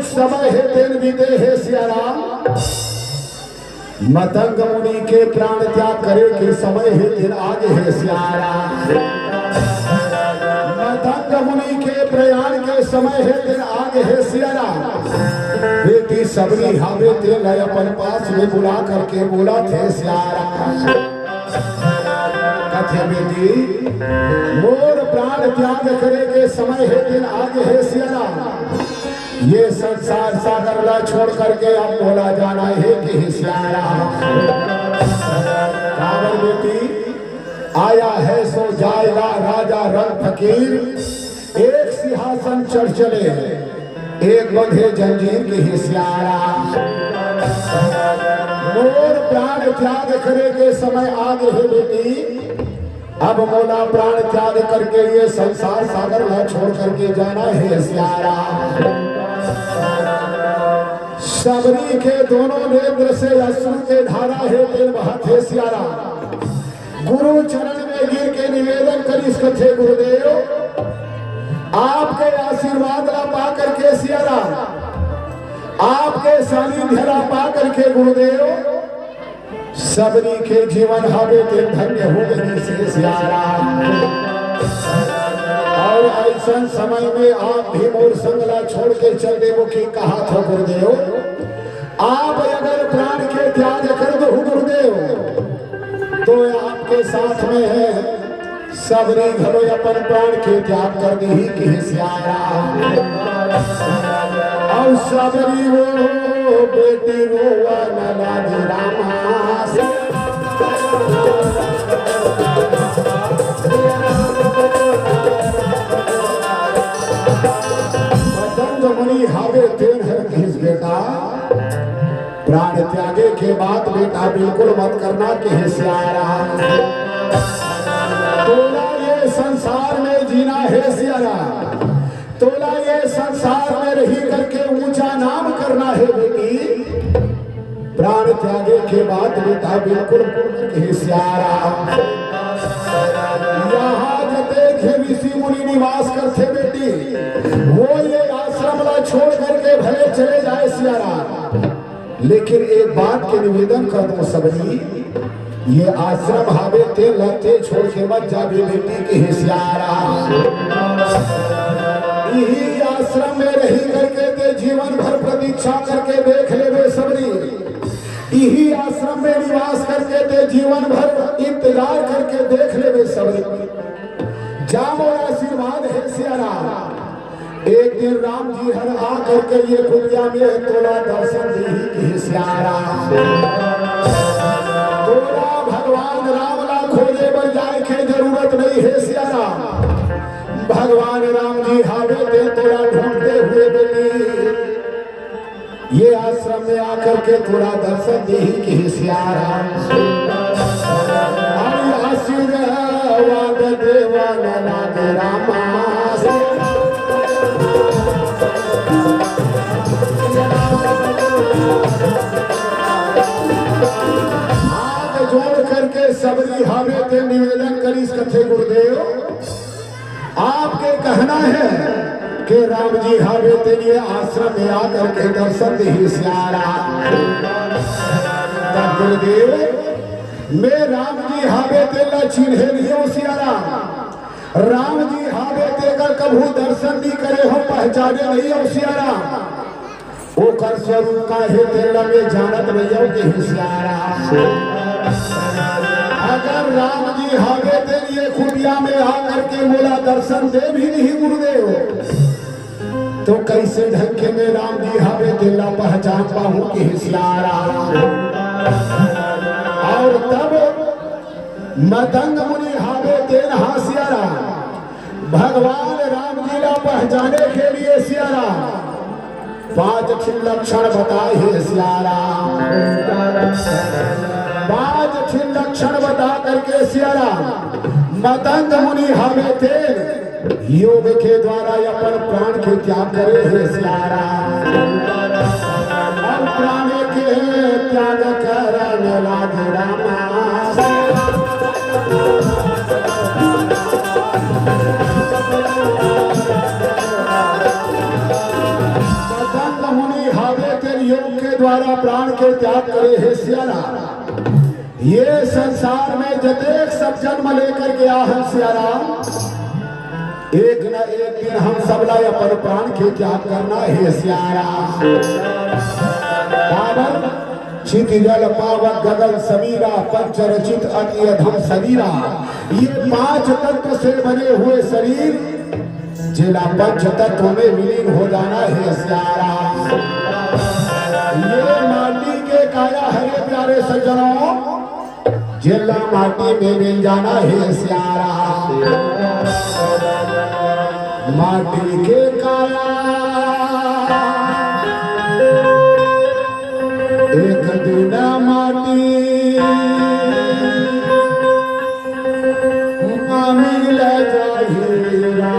समय है दिन बीते है सियारा। मतंग मुनि के प्राण त्याग करे के समय है दिन आगे है सियारा। मतंग मुनि के प्रयाण के समय है दिन आगे है सियारा। बेटी सबरी हावे तेल अपन पास में बुला करके बोला थे सियारा। कथे बेटी मोर प्राण त्याग करे के समय है दिन आगे है सियारा। ये संसार सागर ला छोड़ करके अब बोला जाना है कि सियारा। कांवर बेटी आया है सो जाएगा राजा रंग फकीर। एक सिंहासन चढ़ चले एक बंधे जंजीर की ही सियारा। मोर प्राण त्याग करे के समय आगे है बेटी। अब मोला प्राण त्याग करके ये संसार सागर ला छोड़ करके जाना है सियारा। सबरी के दोनों नेत्र से अश्रु के धारा है दिल बहाते सियारा। गुरु चरण में गिर के निवेदन करिस कथे गुरुदेव आपके आशीर्वाद ला पा करके सियारा। आपके सानिध्य ला पा करके गुरुदेव सबरी के जीवन हवे ते धन्य हो गई से सियारा। और ऐसा समय में आप भी मोर संगला छोड़ के चल देवो की कहा था गुरुदेव। आप अगर प्राण के त्याग कर दो गुरुदेव तो आपके साथ में है सबरी घरो अपन प्राण के त्याग कर दी कि सियारा। और सबरी वो बेटी रोवा न लागे रामा। मुनि हावे तेन है किस बेटा प्राण त्यागे के बाद बेटा बिल्कुल मत करना कि सियारा। तोला ये संसार में जीना है सियारा। तोला ये संसार में रही करके ऊंचा नाम करना है बेटी। प्राण त्यागे के बाद बेटा बिल्कुल कि सियारा। यहाँ चले जाए सिया राम, लेकिन एक बात के निवेदन कर दो सबरी, ये आश्रम हावे ते लते छोड़ के मत जा बेटी के हिस्यारा। यही आश्रम में रही करके ते जीवन भर प्रतीक्षा करके देख ले वे सबरी, यही आश्रम में निवास करके ते जीवन भर इंतजार करके देख ले वे सबरी। जामो आशीर्वाद है सियारा, एक दिन राम जी हर आ करके ये कुटिया में तोला दर्शन दी की सियारा। तोला भगवान राम ला खोजे पर जाए के जरूरत नहीं है सियारा, भगवान राम जी हावे ते तोला ढूंढते हुए बेटी ये आश्रम में आकर के थोड़ा दर्शन दी की सियारा। आशीर्वाद देवाना लागे रामा, जोड़ करके सबरी हावे ते निवेदन करी कथे गुरुदेव, आपके कहना है कि राम जी हावे ते लिए आश्रम में आकर के दर्शन दी सियारा। तब गुरुदेव मैं राम जी हावे ते ला चिन्हे लियो सियारा, राम जी हावे ते कर कभू दर्शन भी करे हो पहचाने नहीं हो सियारा, वो कर स्वरूप का है तेरा में जानत नहीं हो कि सियारा। अगर राम जी हावे ते लिए खुटिया में आकर के बोला दर्शन दे भी नहीं गुरुदेव, तो कैसे ढंग के में राम जी हावे ते ला पहचान पाऊं कि सियारा। और तब मदंग मुनि हावे ते नहा सियारा, भगवान राम जी ला पहचाने के लिए सियारा 5 लक्षण बताए है सियारा। 5 लक्षण बता करके सियारा मदंग मुनि हावे थे योग के द्वारा अपन प्राण के त्याग करे है सियारा। और प्राण के त्याग करने लागे रामा, योग के द्वारा प्राण के त्याग करे है सियारा। ये संसार में जतेक सब जन्म लेकर के आहन सियारा, एक न एक दिन हम सबला अपन प्राण के त्याग करना है सियारा। पावन चित जल पावक गगन समीरा पंच रचित अति अधम शरीरा, ये 5 तत्व से बने हुए शरीर जिला पंच तत्व में विलीन हो जाना है सियारा। ये माटी के काया हरे प्यारे सज्जनों, जिला माटी में मिल जाना है सियारा। माटी के काया एक दिन माटी मिल जाएगा,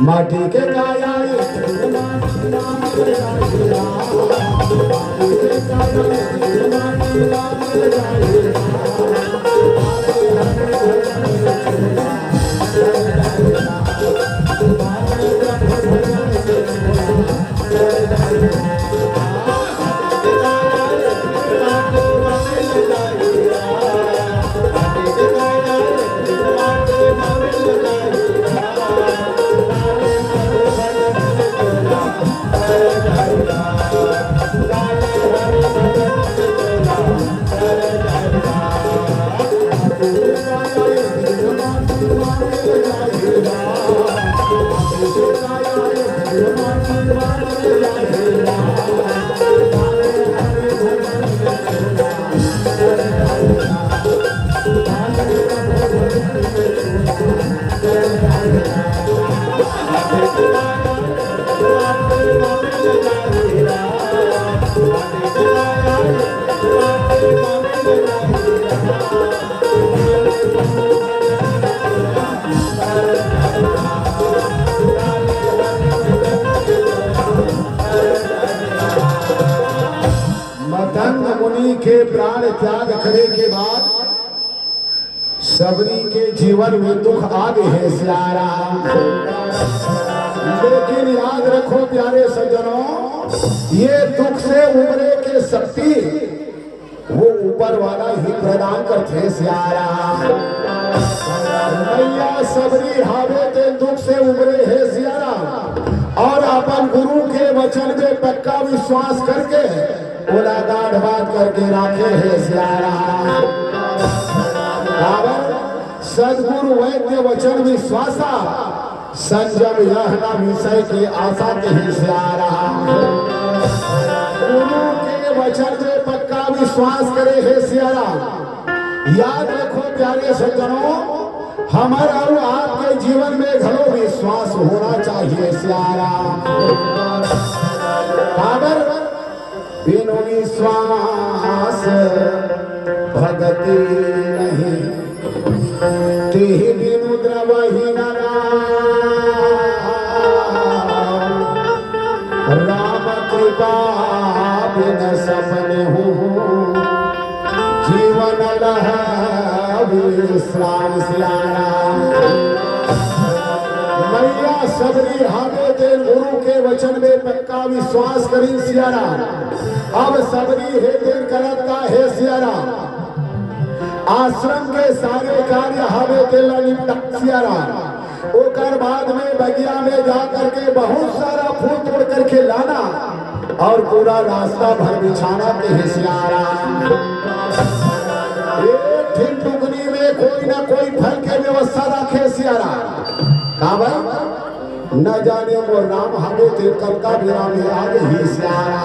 माटी के काया प्राण त्याग करने के बाद सबरी के जीवन में दुख आ गए है सियारा। लेकिन याद रखो प्यारे सज्जनों, ये दुख से उबरे के शक्ति वो ऊपर वाला ही प्रदान करते सियारा। मैया सबरी हावे के दुख से उबरे है सियारा और अपन गुरु के वचन में पक्का विश्वास करके ओला गाढ़ बात करके राखे है सियारा। सदगुरु वैद्य वचन विश्वासा संजम यह न विषय की आशा के सियारा। गुरु के वचन में पक्का विश्वास करे है सियारा। याद रखो प्यारे सज्जनों, हमारा और आपके जीवन में घरो विश्वास होना चाहिए सियारा। बिनु विश्वास भगति नहीं, तेहि बिनु द्रवहि न राम कृपा बिन सपने हूँ, जीवन लह विश्राम सियारा। मैया सबरी हावे तेल गुरु के वचन में पक्का विश्वास करी सियारा। अब सबरी है तेल करत का है सियारा। आश्रम के सारे कार्य हावे तेल निपटा सियारा। ओकर बाद में बगिया में जा करके बहुत सारा फूल तोड़ करके लाना और पूरा रास्ता भर बिछाना के है सियारा। एक टुकनी में कोई ना कोई फल के व्यवस्था रखे सियारा। काबर न जाने वो राम हमें तिरकल का विराम में आ गई सियारा।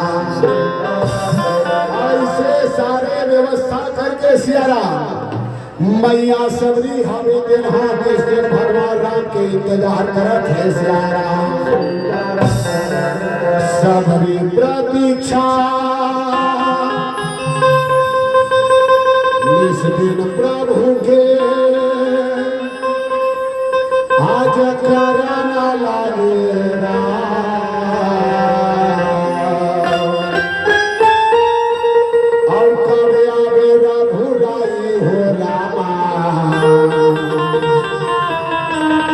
ऐसे सारे व्यवस्था करके सियारा मैया सबरी हमें दिन भगवान राम के इंतजार करत है सियारा। सबरी प्रतीक्षा इस दिन प्रभु के आज करना लागेरा। और कब आवे रघुराई हो रामा,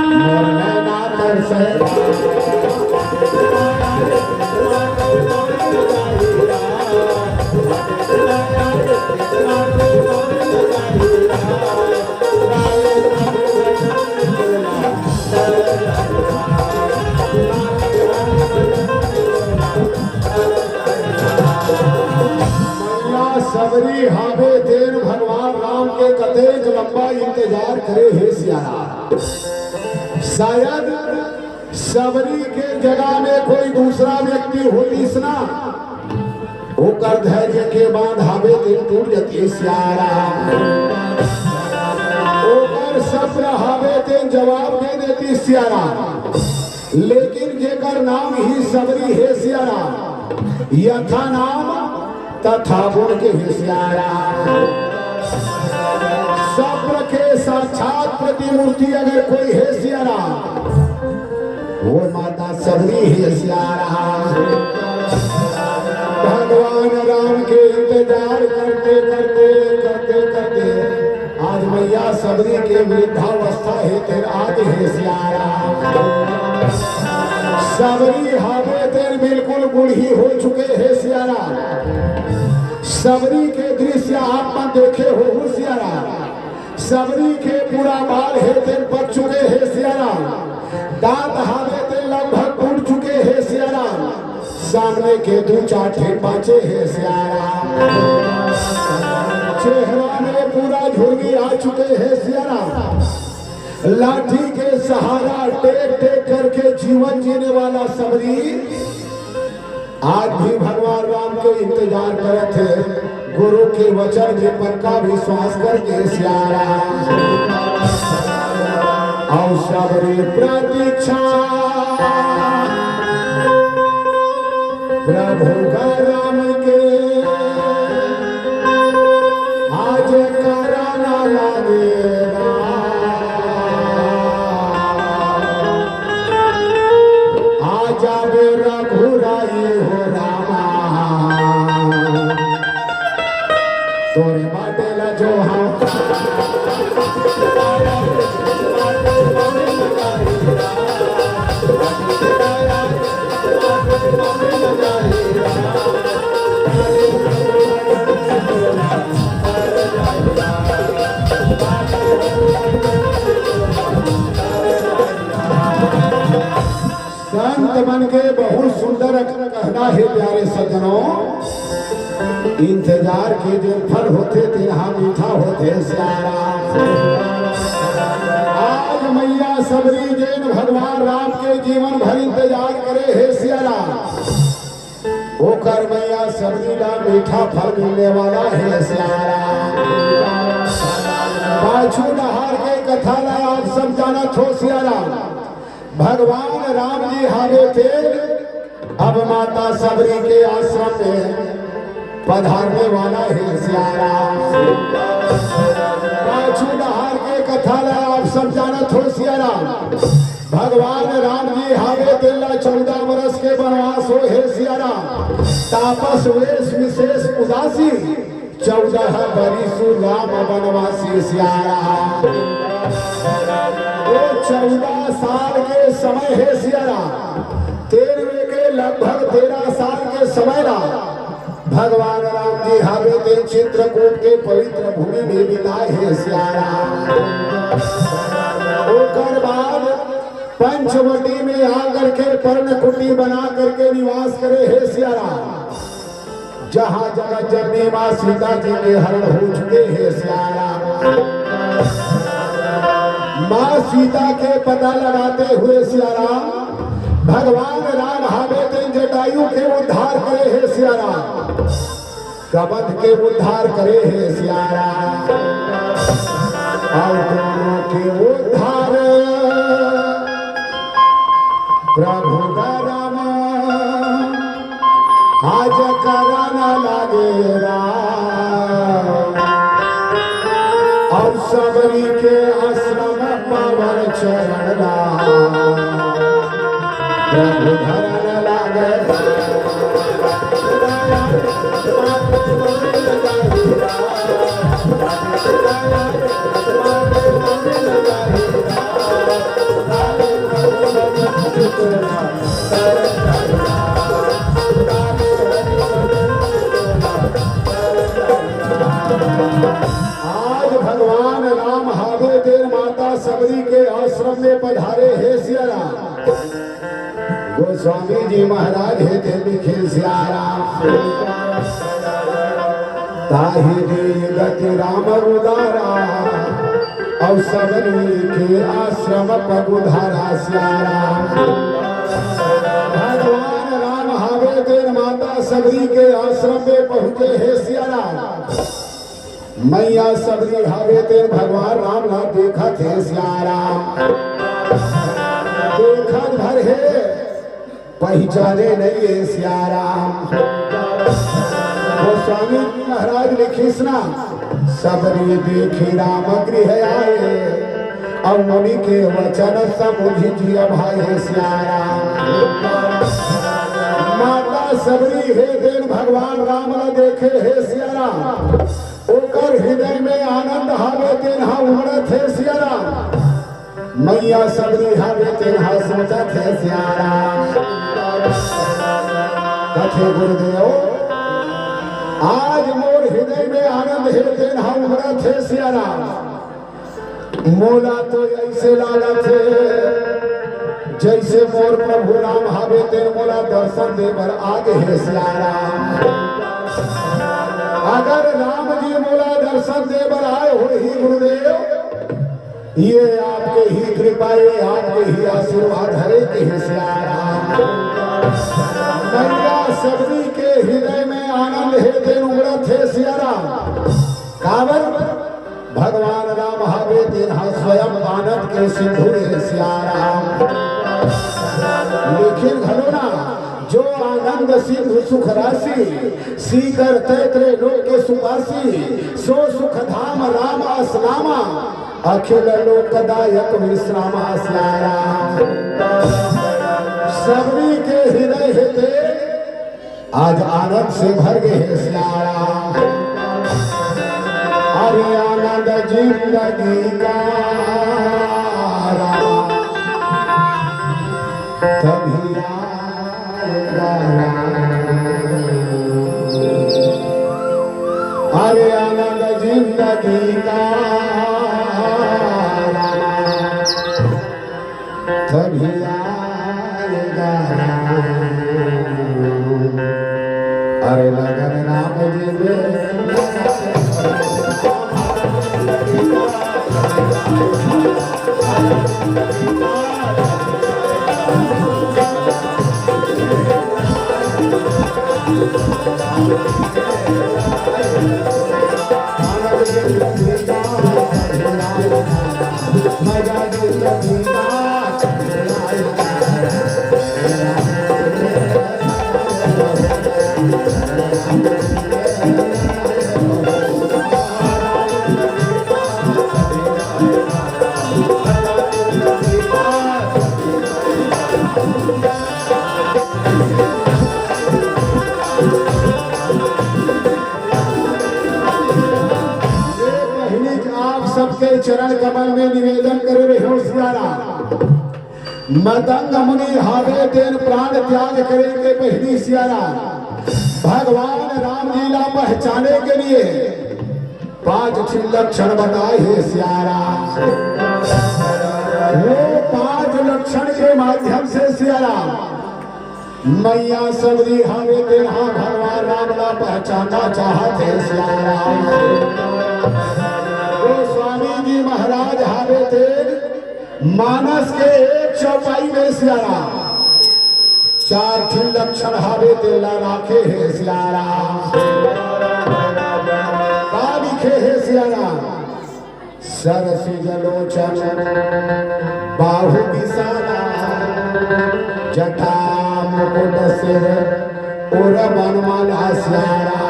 मोर ना तरसे सबरी हावे देर भगवान राम के कतेक लंबा इंतजार करे है सियारा। शायद सबरी के जगह में कोई दूसरा व्यक्ति होती स्ना होकर धैर्य के बाद हावे दिन टूट जाती सियारा। ओकर सब्र हावे दिन जवाब दे देती सियारा। लेकिन जेकर नाम ही सबरी है सियारा, यथा नाम तथा गुण के सियारा। सब्र के साक्षात प्रतिमूर्ति अगर कोई है सियारा, वो माता सबरी है सियारा। भगवान राम के इंतजार करते करते करते करते आज मैया सबरी के वृद्धावस्था है तेर आगे है सियारा। सबरी हावे तेर बिल्कुल बूढ़ी हो चुके हैं सियारा। सबरी के दृश्य आप मन देखे हो सियारा। सबरी के पूरा बाल है तेल पक चुके हैं सियारा। दांत हावे तेल लगभग टूट चुके हैं सियारा। सामने के दो चार ठेठ बाचे हैं सियारा। चेहरा में पूरा झुर्गी आ चुके हैं सियारा। लाठी के सहारा टेक टेक करके जीवन जीने वाला सबरी आज भी भगवान राम के इंतजार करत है। गुरु के वचन में पक्का विश्वास करके सियारा। और सबरी प्रतीक्षा प्रभु का राम के आज कराना लागेगा। आज आवे रघुराई हो रामा, तोरे के बहुत सुंदर कहना है प्यारे सज्जनों, इंतजार के दिन फल होते तिन्हा मीठा होते सारा। आज मैया सबरी जैन भगवान राम के जीवन भर इंतजार करे है सियारा, होकर मैया सबरी का मीठा फल मिलने वाला है सियारा। पाछू नहार के कथा ला आप सब जाना थो सियारा, भगवान राम जी हारे थे, अब माता सबरी के आश्रम में पधारने वाला है सियारा। पाछू नहार के कथा ला आप सब जाना थो सियारा, भगवान राम जी हारे तेला 14 वर्ष के वनवास हो है सियारा। तापस वेश विशेष उदासी 14 बरिसु राम वनवासी सियारा। वो 14 साल के समय है सियारा, 13वें के लगभग 13 साल के समय ना भगवान राम जी हावे ते चित्रकूट के पवित्र भूमि में बिताए है सियारा। ओकर बाद पंचवटी में आकर के पर्णकुटी बना करके निवास करे है सियारा, जहाँ जगह जननी माँ सीता जी के हरण हो चुके हैं सियारा। माँ सीता के पता लगाते हुए सियारा भगवान राम हावे ते जटायु के उद्धार करे है सियारा, कबंध के उद्धार करे है सियारा। और दोनों के उद्धार प्रभु राम आज कराना लगेगा, और सबरी के आश्रम पावन चरण प्रभु धरन लगेगा। आज भगवान राम हावे देर माता सबरी के आश्रम में पधारे है सियारा। गोस्वामी जी महाराज है थे लिखे सियारा, ताहि दे गति राम उदारा, और सबरी के आश्रम पग उधारा सियारा। भगवान राम हावे देर माता सबरी के आश्रम में पहुंचे है सियारा। मैया सबरी हावे तेर भगवान राम ना देखा थे सियारा, देखत भर है पहचाने नहीं है सियारा। गोस्वामी महाराज लिखी सुना, सबरी देखी राम गृह आए, और मुनि के वचन समुझी जिया भाई है सियारा। माता सबरी है देन भगवान राम ना देखे है सियारा, ओकर हृदय में आनंद हावे तेन्हा उमड़त है सियारा। मैया सबरी हावे तेन्हा सोचत है सियारा। कथे गुरुदेव आज मोर हृदय में आनंद है तेन्हा उमड़त है सियारा। मोला तो ऐसे लागत है जैसे मोर प्रभु राम हावे तेन मोला दर्शन देवर आगे है सियारा। अगर राम जी मोला दर्शन देवर आए हो ही गुरुदेव, ये आपके ही कृपा, ये आपके ही आशीर्वाद हरे के ही सियारा। मैया सबरी के हृदय में आनंद है तेन उमड़त है सियारा। कावर भगवान राम हावे तेन्हा स्वयं आनंद के सिंधु है सियारा। लेकिन घरोना जो आनंद सिंधु सुख राशि, सीकर तैत्रे लोक सुखासी, सो सुख धाम राम असनामा, अखिल लोकदायक विश्रामा सियारा। सबरी के हृदय हेते आज आनंद से भर गए है सियारा। अरे आनंद जिंदगी का तभी अरे आनंद जिंदगी का तभी आएगा। सबके चरण कमल में निवेदन करे रहे होशियारा मतंग मुनि हावे तेन प्राण त्याग करे के पहली सियारा भगवान राम लीला पहचाने के लिए 5 लक्षण बताए हैं सियारा। वो 5 लक्षण के माध्यम से सियारा मैया सबरी हावे तेन हाँ भगवान राम ला पहचाना चाहते सियारा। स्वामी जी महाराज हावे थे मानस के एक चौपाई में सियारा 4 लक्षण हावे थे ला राखे है सियारा। का लिखे है सियारा सरसी जलोचन बाहु विशाला जटा मुकुट सिर और बनमाला सियारा।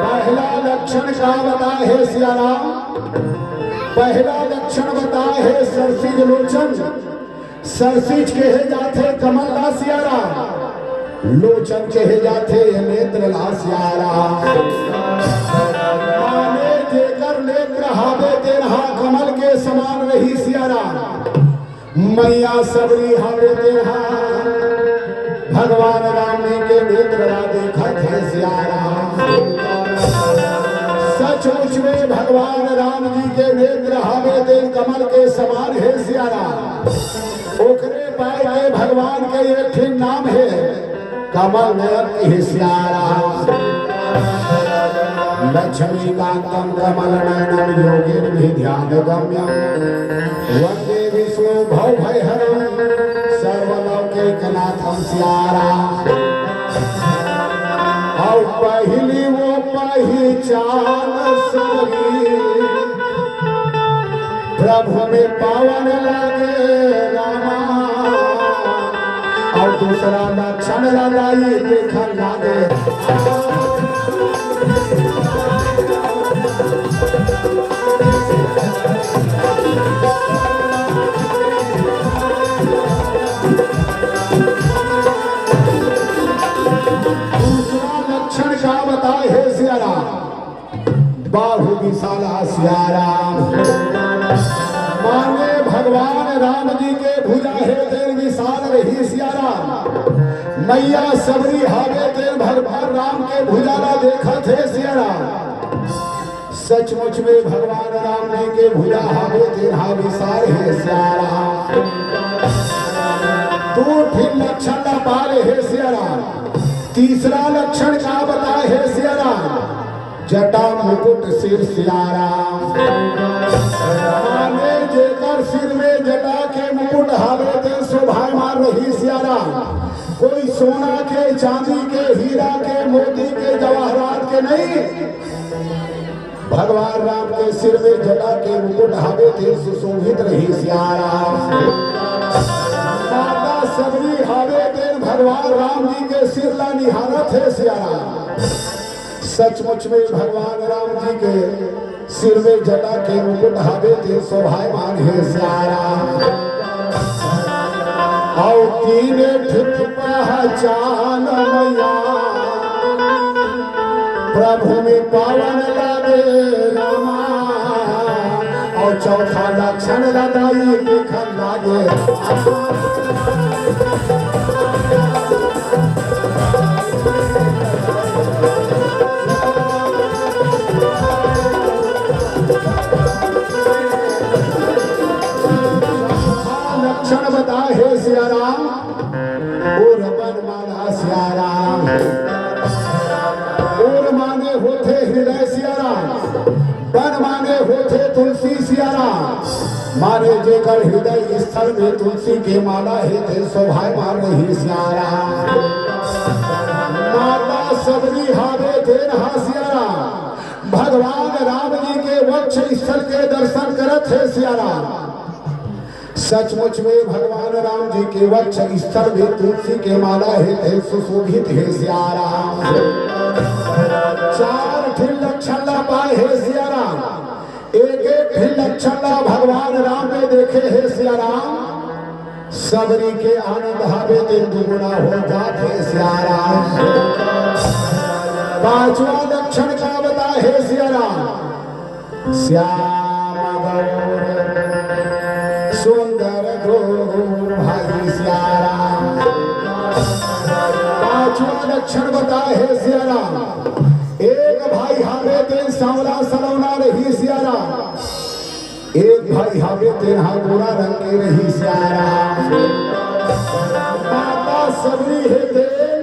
पहला लक्षण का बताए है सियारा, पहला लक्षण बताए है सरसीज लोचन। सरसीज कहे जाते कमल ला सियारा, लोचन कहे जाते नेत्र ला सियारा। माने जेकर नेत्र हावे तेरहा कमल के समान रही सियारा। मैया सबरी हावे तेरहा भगवान राम ने के नेत्र ला देखा थे सियारा। सचमुच में भगवान राम जी के नेत्र हावे तेन कमल के समान है सियारा। ओकरे पाए के भगवान के एक नाम है कमल नयन की सियारा। लक्ष्मीकांतम कमल नयनम योगिन भी ध्यान गम्यम वंदे विष्णु भव भयहरम सर्वलौकिकनाथम सियारा। और पहली वो पहचान सबरी प्रभु में पावन लगे रामा। और दूसरा लक्षण लगाई देखन लागे का बताए है सियारा बाहु विशाला सियारा। माने भगवान राम जी के भुजा है तेन विशाल रही सियारा। मैया सबरी हावे तेन भगवान राम के भुजा ला देखा थे सियारा। सचमुच में भगवान राम जी के भुजा हावे तेन हा विशाल है सियारा। 2 लक्षण ला पाले है सियारा। तीसरा लक्षण का बताए है सियारा जटा मुकुट सिर सियारा। माने जेकर सिर में जटा के मुकुट हावे ते शोभायमान रही सियारा। कोई सोना के चांदी के हीरा के मोती के जवाहरात के नहीं, भगवान राम के सिर में जटा के मुकुट हावे थे सुशोभित रही सियारा। सबरी हावे तेन भगवान राम जी के सिर ला निहारत है सियारा। सचमुच में भगवान राम जी के सिर में जटा के मुकुट हावे थे शोभायमान है सियारा। और 3 पहचान मैया प्रभु में पावन लागे रामा। और चौथा लक्षण लगाई देखन लागे लक्षण बताए है सियारा और बनमाला सियारा। और माने होते हृदय सियारा, बन माने होते तुलसी सियारा। मारे जेकर हृदय स्थल में तुलसी के माला है थे शोभाय मार रही सियारा माता सबरी हावे थे सियारा भगवान राम जी के वक्ष स्थल के दर्शन करत है सियारा सचमुच में भगवान राम जी के वक्ष स्थल में तुलसी के माला है सुशोभित है सियारा चार ठिल लक्षण ला पाए है सियारा एक एक ठिल लक्षण ला भगवान राम में देखे है सियारा सबरी के आनंद हावे दिन दुगुना हो जाते सियारा पांचवा लक्षण का बता है सियारा श्याम गौर सुंदर गो भाई सियारा पांचवा लक्षण बताए है सियारा एक भाई हावे तेन सांवला सलौना रही सियारा एक भाई हावे तेन हा गोरा रंग के रही सियारा माता सबरी है तेन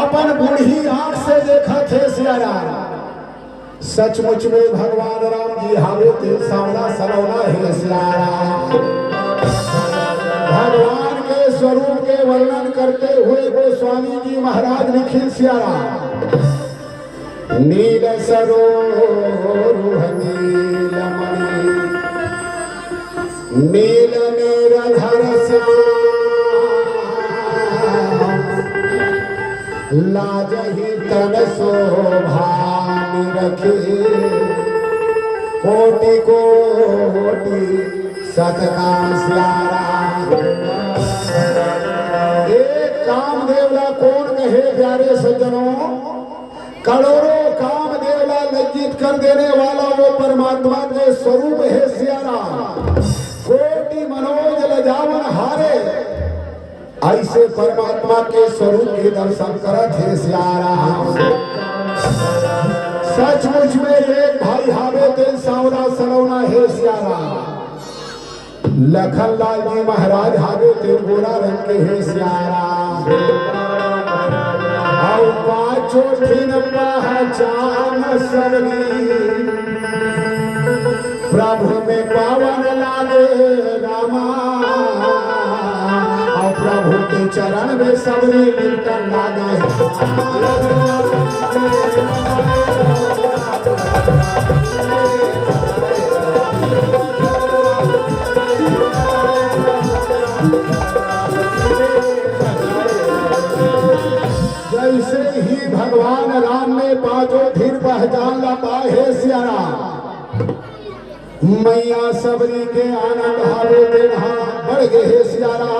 अपन बूढ़ी आंख से देखा थे सियारा सचमुच में भगवान राम जी हावे तेन सांवला सलौना है सियारा भगवान के स्वरूप के वर्णन करते हुए गोस्वामी जी महाराज लिखे सियारा नील सरोरुह नीलमणि नील निरधर लाजहि तन शोभा रखे कोटि कोटि सतनाम सियारा एक कामदेवला कौन कहे प्यारे सज्जनों करोड़ों कामदेवला लज्जित कर देने वाला वो परमात्मा के स्वरूप है सियारा कोटि मनोज लजावन हारे ऐसे परमात्मा के स्वरूप के दर्शन करत है सियारा सचमुच में एक भाई हावे तेन सांवला सलौना है सियारा लखन लाल जी महाराज हावे तेन गोरा रंग के है सियारा और पांचों दिन पहचान सबरी प्रभु में पावन लागे रामा और प्रभु के चरण में सबरी मिलकर लागे जैसे ही भगवान राम ने पांचों दिन पहचान ला पाए है सियारा मैया सबरी के आनंद हावे देना बढ़ गए है सियारा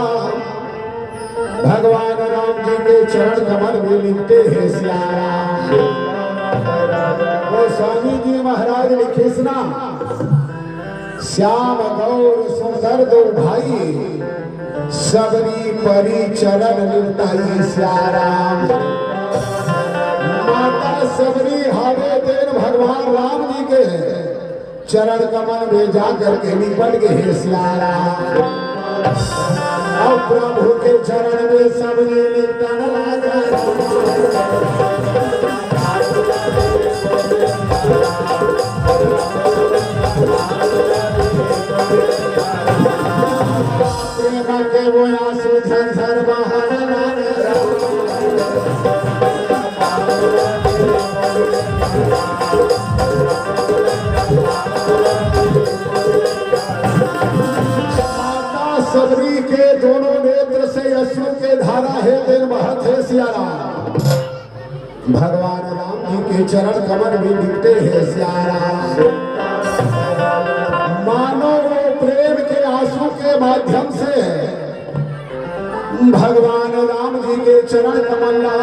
भगवान राम जी के चरण कमल में लिखते हैं सियारा वो स्वामी जी महाराज लिखे सुना श्याम गौर सुंदर दो भाई सबरी परी चरण निरताई सियारा माता सबरी हावे देन भगवान राम जी के चरण कमल में जाकर के निपट गए सियारा और प्रभु के चरण में सबरी निपटन लगा के वो आंसू झरझर बहाने माता सबरी के दोनों नेत्र से अश्रु के धारा है दिन बहत है सियारा भगवान राम जी के चरण कमल में दिखते हैं सियारा मानो वो प्रेम के आंसू के माध्यम से भगवान राम जी के चरण कमला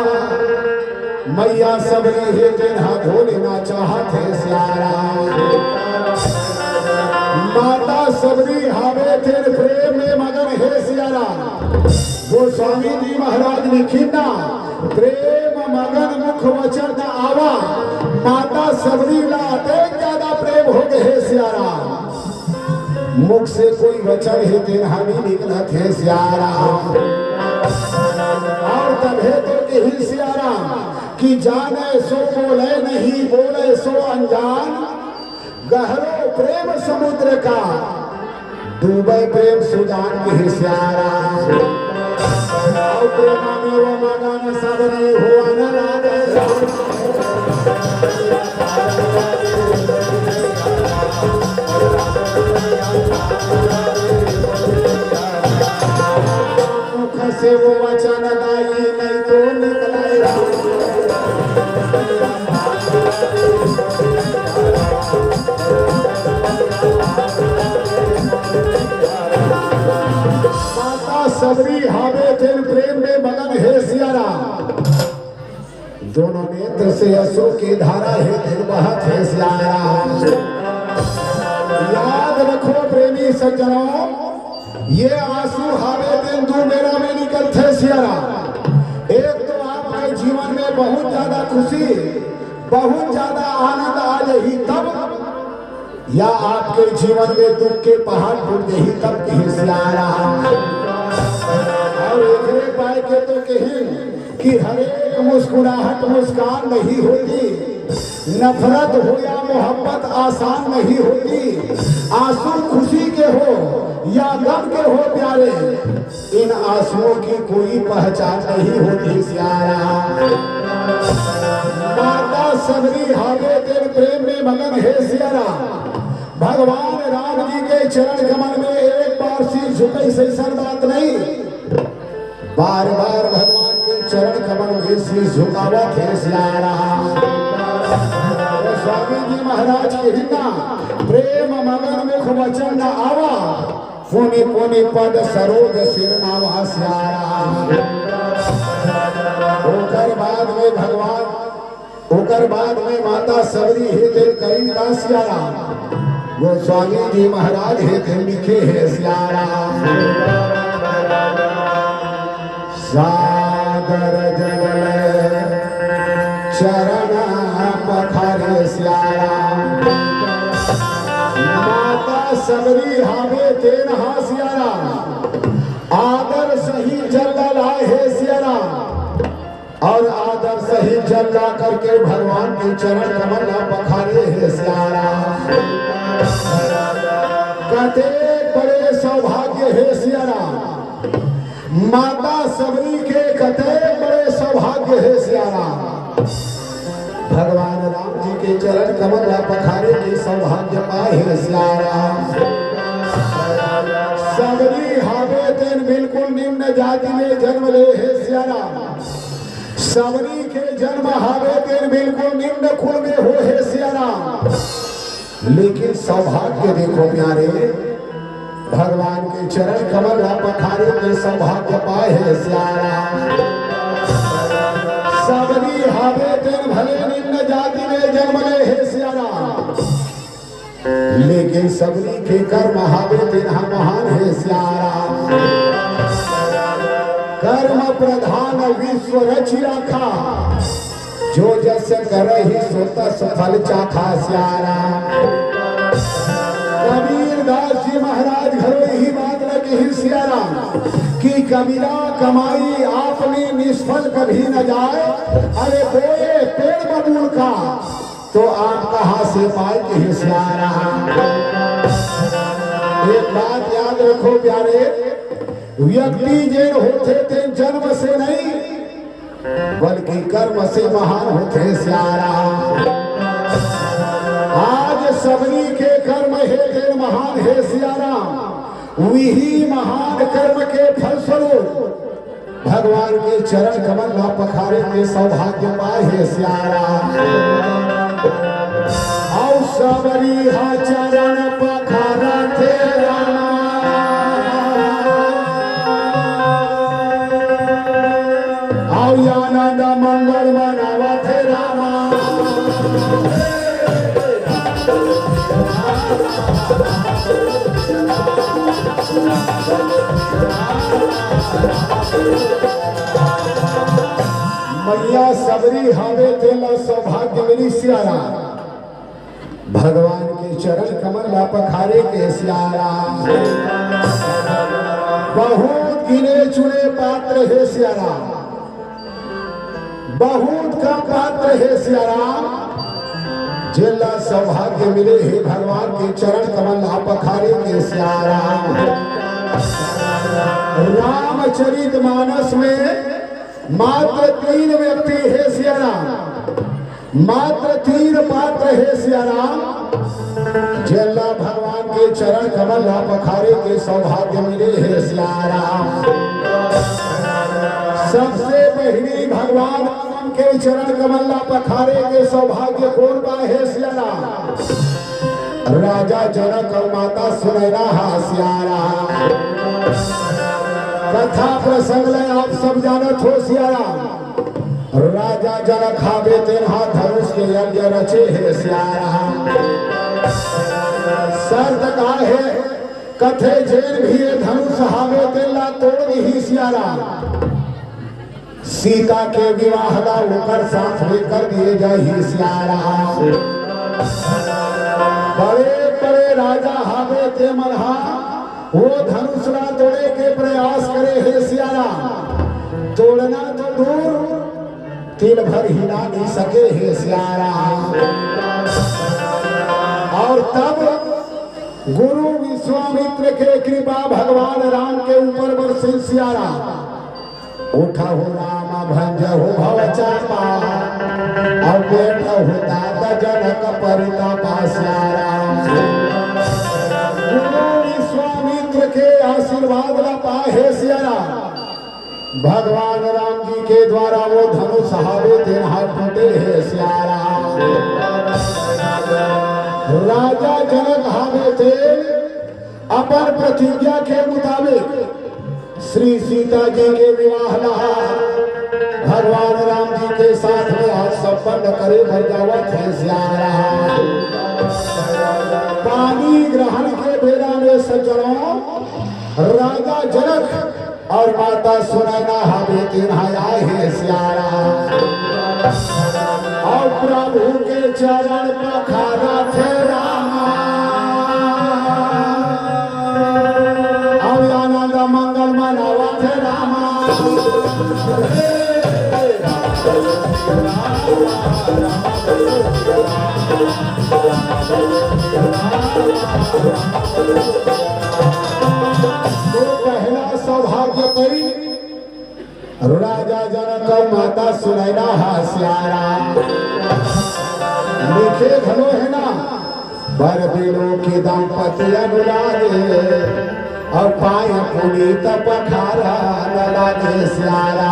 मैया सबरी है जिन्हा धो लेना चाहते सियारा माता सबरी हावे थे प्रेम में मगन है सियारा वो स्वामी जी महाराज लिखिना प्रेम मगन मुख वचन का आवा माता सबरी लाते ज्यादा प्रेम हो गए सियारा मुख से कोई वचन है तेन हमी निकलत है सियारा और तभे तो कही सियारा कि जाने सो बोले नहीं बोले सो अनजान गहरो प्रेम समुद्र का डूबे प्रेम सुजान के सियारा प्रेमा में वो मगन सब नहीं हुआ न लागे मुख से वो वचन गाई नहीं तो निकलेगा माता सबरी हावे तेल प्रेम में मगन है सियारा दोनों नेत्र से अश्रु की धारा है दिल बहत है सियारा याद रखो प्रेमी सज्जनों ये आंसू हावे दिन दो मेरा में निकलते सियारा एक तो आपके जीवन में बहुत ज्यादा खुशी बहुत ज्यादा आनंद आ रही तब या आपके जीवन में दुख के पहाड़ टूट गई तब कहीं सियारा और एक पाए के तो कहीं कि हर एक मुस्कुराहट मुस्कान नहीं होती नफरत हो या मोहब्बत आसान नहीं होती आंसू खुशी के हो या गम के हो प्यारे इन आंसुओं की कोई पहचान नहीं होती सियारा माता सबरी हावे तेरे प्रेम में मगन है सियारा भगवान राम जी के चरण कमल में एक बार सिर झुके से सर बात नहीं बार बार भगवान के चरण कमल में सिर झुकावत है सियारा स्वामी जी महाराज के हिन्ना प्रेम मगन मुख वचन न आवा पुनि पुनि पद सरोज सिर नावा सियारा ओकर बाद में भगवान ओकर बाद में माता सबरी है दिल करीम का सियारा वो स्वामी जी महाराज है थे लिखे है सियारा सागर जगल चरण पखारे सियारा माता सबरी हावे तेन हा सियारा आदर सही जल लाए है सियारा और आदर सही जल ला करके भगवान के चरण कमल पखारे है सियारा कते बड़े सौभाग्य है सियारा माता सबरी के कते बड़े सौभाग्य है सियारा भगवान राम जी के चरण कमल पखारे के सौभाग्य पाए है सियारा सबरी हावे तेन बिल्कुल निम्न जाति में जन्म ले है सियारा सबरी के जन्म हावे तेन बिल्कुल निम्न कुल में हो है सियारा लेकिन सौभाग्य देखो प्यारे भगवान के चरण कमल पखारे के सौभाग्य पाए है सियारा सबरी हावे तेन भले निम्न जाति में जन्म ले है सियारा लेकिन सबरी के कर्म हावे तेन महान है सियारा कर्म प्रधान विश्व रचि रखा जो जस करहि सो तस फल चाखा सियारा कबीर दास जी महाराज घरों ही बात लगी सियारा कि कबीरा कमाई आपने निष्फल कभी न जाए अरे बोए पेड़ बबूल का तो आप कहां से पाए कि सियारा एक बात याद रखो प्यारे व्यक्ति जे होते थे जन्म से नहीं बल्कि कर्म से महान होते सियारा आज सबरी के कर्म है तेरे महान है सियारा वही महान कर्म के फलस्वरूप भगवान के चरण कमल पखारे के सौभाग्य पाए है सियारा और सबरी हा चरण पखारा तेरा आनंद मंगल मनावा थे रामा मैया सबरी हावे तेला सौभाग्य मेरी सियारा भगवान के चरण कमल पखारे के सियारा बहुत गिने चुने पात्र है सियारा बहुत कम पात्र है सियारा जिला सौभाग्य मिले हे भगवान के चरण कमल पखारे के सियारा। रामचरित मानस में मात्र 3 व्यक्ति है सियारा, मात्र 3 पात्र है सियारा। जिला भगवान के चरण कमल पखारे के सौभाग्य मिले है सियारा। सबसे पहली भगवान के चरण कमल पखारे के सौभाग्य कौन पाए सियारा? राजा जनक और माता सुनैना सियारा। कथा प्रसंग ले आप सब जानत हो सियारा। राजा जनक हावे तेन्हा धनुष के यज्ञ रचे है सियारा। शर्त का है कथे जेल भी धनुष हावे तेला तोड़ ही सियारा। सीता के विवाह ला होकर साथ लेकर दिए जाए सियारा। बड़े बड़े राजा हावे ते मल्हा वो धनुष ला तोड़े के प्रयास करे है सियारा। तोड़ना तो दूर तिल भर हिला नहीं सके है सियारा। और तब गुरु विश्वामित्र के कृपा भगवान राम के ऊपर बरसे सियारा। उठा हो राम भंज हो भव चापा और बैठा हो दादा जनक परितापा सियारा। गुरु विश्वामित्र के आशीर्वाद ला पाए सियारा। भगवान राम जी के द्वारा वो धनुष हावे तेन्हा टूटे है सियारा। राजा जनक हावे थे अपन प्रतिज्ञा के मुताबिक श्री सीता जी के विवाह भगवान राम जी के साथ में आज संपन्न करे भरजावत है सियारा। पानी ग्रहण के बेला में सज्जनों राजा जनक और माता सुनैना हावे तेन्हा आए है सियारा। और प्रभु के चरण पखारा थे रामा। और आनंद मंगल मनावा थे रामा। तो पहला सौभाग्य परी राजा जनक और माता सुनैना सियारा। लिखे घनो है ना बर बिलो की दंपति अनुरागे और पाए पुनीत पखारा न लागे सियारा।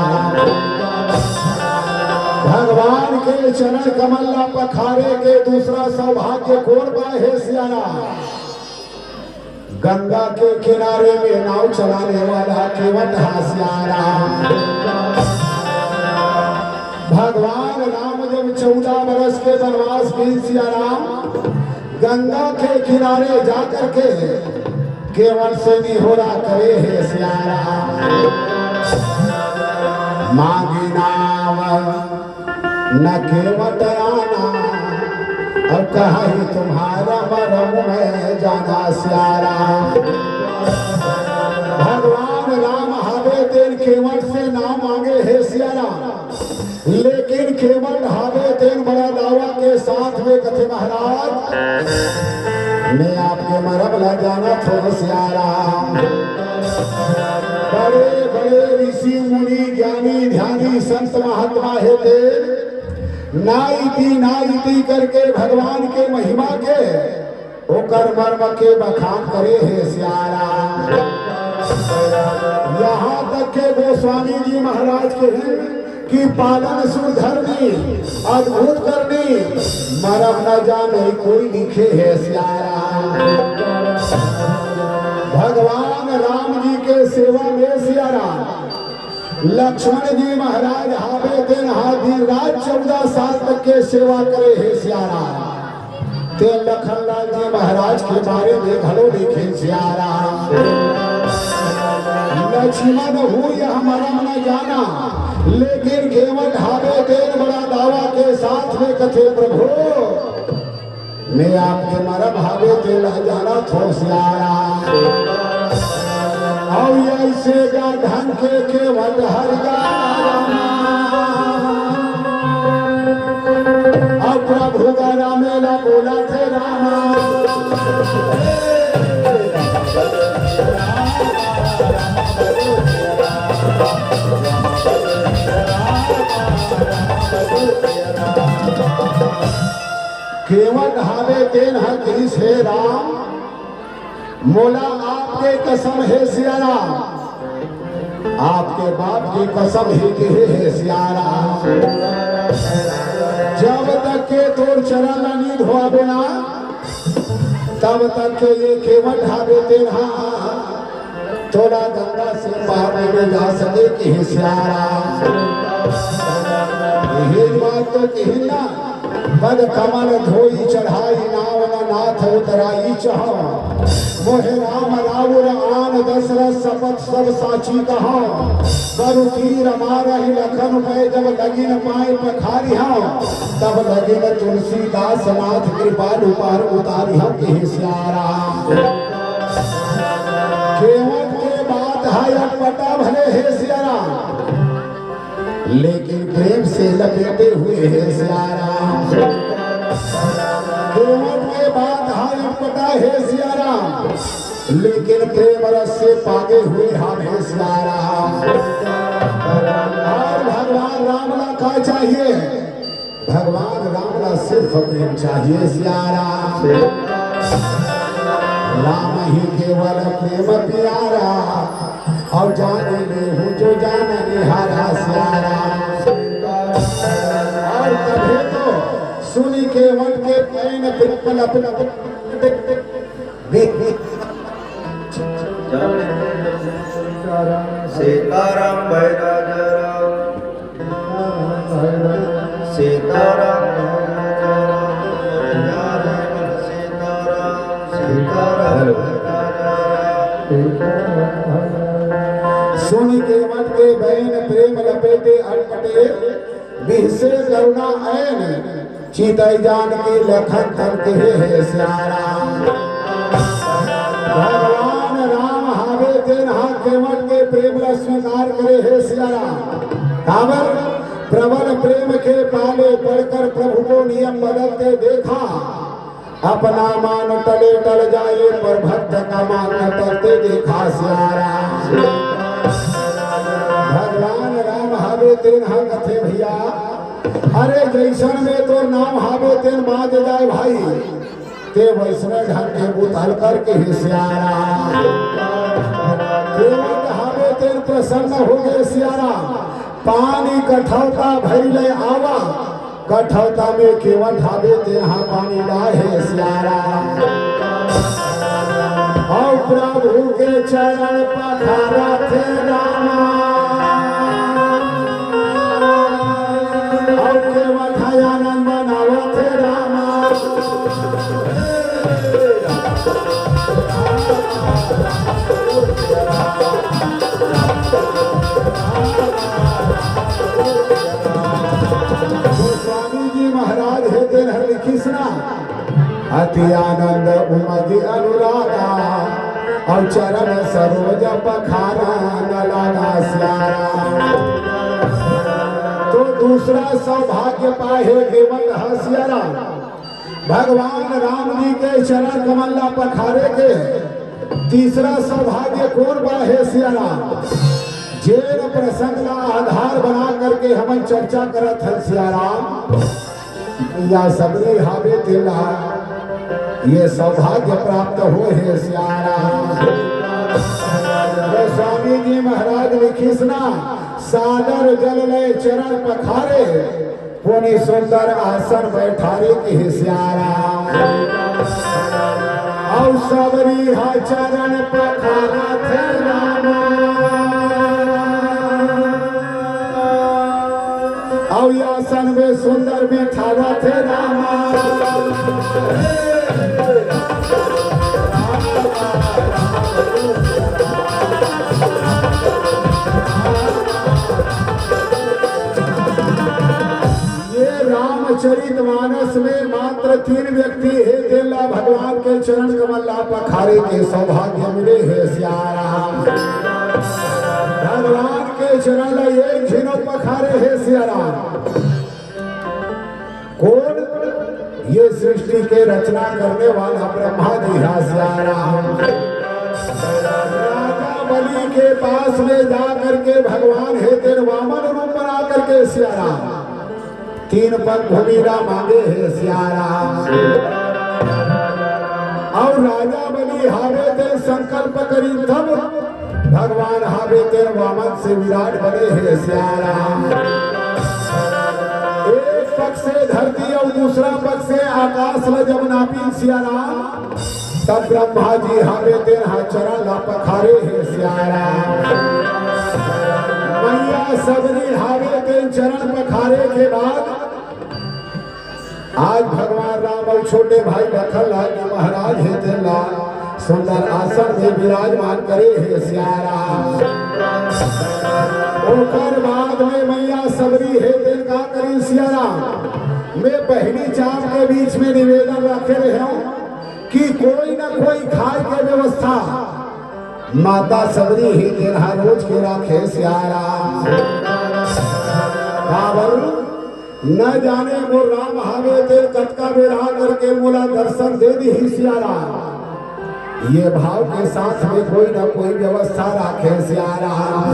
भगवान के चरण कमल पखारे के दूसरा सौभाग्य कौन पाए सियारा? गंगा के किनारे में नाव चलाने वाला केवट सियारा। भगवान राम जब 14 वर्ष के वनवास में सियारा गंगा के किनारे जाकर के केवट से निहोरा करे है सियारा। मांगी नाव न केवट आना अब कहा ही तुम्हारा मरम में जाना सियारा। भगवान राम हावे तेन केवट से नाम मांगे है सियारा। लेकिन केवट हावे तेन बड़ा दावा के साथ में कथे महाराज मैं आपके मरम ला जाना थो सियारा। बड़े बड़े ऋषि मुनि ज्ञानी ध्यानी संत महात्मा है तेन नाइती करके भगवान के महिमा के ओकर मर्म के बखान करे है सियारा। यहाँ तक के गोस्वामी जी महाराज के हैं कि पालन सुधरनी अद्भुत करनी मरम न जाने कोई लिखे है सियारा। भगवान राम जी के सेवा में सियारा लक्ष्मण जी महाराज हावे दिन हाथी राज 14 साल तक के सेवा करे है सियारा। ते लखनलाल जी महाराज के बारे में घलो लिखे सियारा। लक्ष्मण हूँ यह मरम न जाना लेकिन केवट हावे दिन बड़ा दावा के साथ में कथे प्रभु मैं आपके मरम हावे दिन जाना थो सियारा। और ऐसे धन के केवट हर अब प्रभु गाना मेला बोला थे रामा केवट हावे तेन हकीरी से राम मोला आपके कसम है सिया राम आपके बाप की कसम ही के है सिया राम जब तक के तोर चरण नींद हुआ बिना तब तक के ये केवट हावे तेन थोड़ा गंगा से पार में जा सके कि है सिया राम ये बात तो कहना बद कमल धोई चढ़ाई नाव न नाथ उतराई चाह मोहे राम रावण आन दशरथ शपथ सब साची कहा बरु तीर मारा ही लखन पे जब लगिन पाए पखारी तब लगिन तुलसीदास नाथ कृपालु पार उतारी हम के सियारा केवट के बात है अटपटा भले है सियारा लेकिन प्रेम से लपेटे हुए है सियारा केवट के बाद हाय पटा है सियारा लेकिन प्रेम रस से पागे हुए हम है सियारा और भगवान रामला का चाहिए भगवान रामला सिर्फ प्रेम चाहिए सियारा राम ही केवल प्रेम प्यारा और जाने ले हूँ जो जाने निहारा सियारा और तभी तो सुनी केवट के पैन पिपल अपना सीताराम सीताराम सुनी केवट के बहन प्रेम लपेटे अटपटे बिहसे करुणा ऐन चीतई जान के लखन तन के है सियारा भगवान राम हावे तेन केवट के प्रेम ला स्वीकार करे है सियारा काबर प्रबल प्रेम के पाले पढ़कर प्रभु को नियम बदलते देखा अपना मान टले टल जाए पर भक्त का मान टलते देखा सियारा भगवान राम हावे तेन थे भैया अरे जैसन में तो नाम हावे तेन बाज जाए भाई ते वैष्णव ढंग के बुतल करके ही सियारा केवट हावे तेन प्रसन्न हो गए सियारा पानी कठौता भैले आवा कठौता में केवट हावे तेन पानी लाए सियारा और प्रभु के चरण पखारा थे रामा और केवट आनंद बनावा थे रामा स्वामी जी महाराज है तेन हरि कृष्णा अति आनंद उमदि अनुरागा और चरण सरोज पखारा न लागा सियारा तो दूसरा सौभाग्य पाए केवट सियारा भगवान राम जी के चरण कमला पखारे के तीसरा सौभाग्य कौन बा है सियारा जेल प्रसंग का आधार बना करके हम चर्चा करत है सियारा या सबने हावे तिला ये सौभाग्य प्राप्त हो है सियारा स्वामी जी महाराज ने खिसना सादर जल ले चरण पखारे पुनि सुंदर आसन बैठारे के सियारा और सबरी हा चरण पखारा थे रामा और आसन में सुंदर बैठावा थे रामा रामचरितमानस में मात्र 3 व्यक्ति है तेला भगवान के चरण कमला पखारे के सौभाग्य मिले है सियारा भगवान के चरण एक झिनो पखारे है सियारा कौन सृष्टि के रचना करने वाला ब्रह्मा जी राम। राजा बलि के पास में जा करके भगवान हे तेरे वामन रूप बना करके सिया राम 3 पग भूमिरा मांगे हे सिया राम। और राजा बलि हावे ते संकल्प करी तब भगवान हावे तेरे वामन से विराट बने हे सिया राम। एक पक्ष से धरती और दूसरा पक्ष से आकाश ल जब नापी सिया राम तब ब्रह्मा जी हावे तेरा चरण ला पखारे हे सिया राम। मैया सबरी हावे ते चरण पखारे के बाद आज भगवान राम और छोटे भाई लखन लाल जी महाराज हे तेला सुंदर आसन में विराजमान करे हे सिया राम। ओकर बाद में मैया सबरी हे तेल का करी सिया राम। मैं पहली चाप के बीच में निवेदन रखे रहे हूं कि कोई ना कोई खाए के व्यवस्था माता सबरी ही तेरा रोज के रखे सिया राम। न जाने वो राम हावे तेल कटका में रहा करके मोला दर्शन दे दी ही सिया राम। ये भाव के साथ में कोई ना कोई व्यवस्था रखे सिया राम।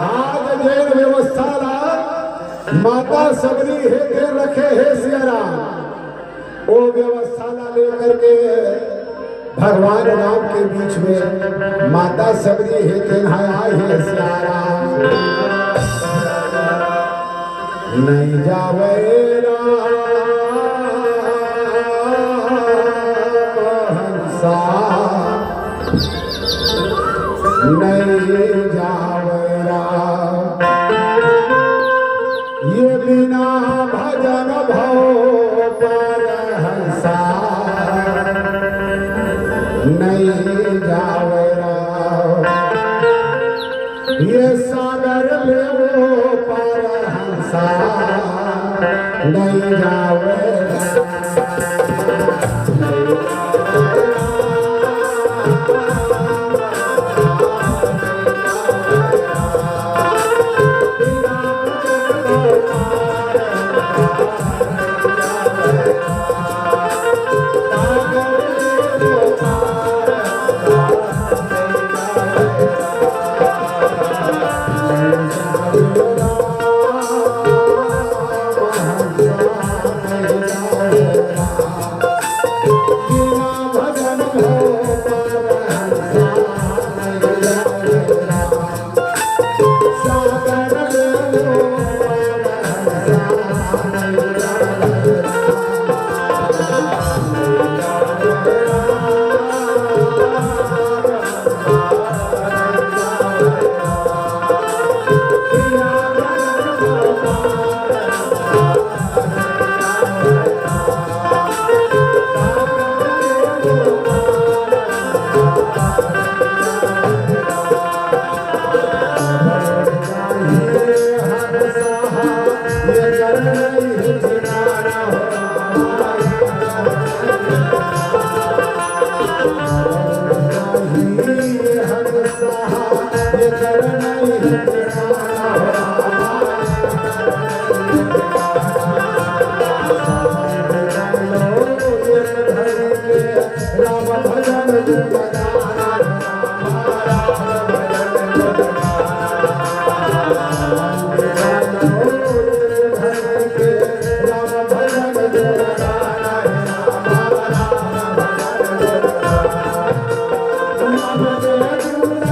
आज जेल व्यवस्था ला माता सबरी हे के रखे हे सिया राम। वो व्यवस्था ला लेकर के भगवान राम के बीच में माता सबरी हे के नहाया हे सिया राम। नहीं जावे राम नहीं जावरा ये बिना भजन भव पर हंसा नहीं जावरा ये सागर ले वो पर हंसा नहीं जावरा।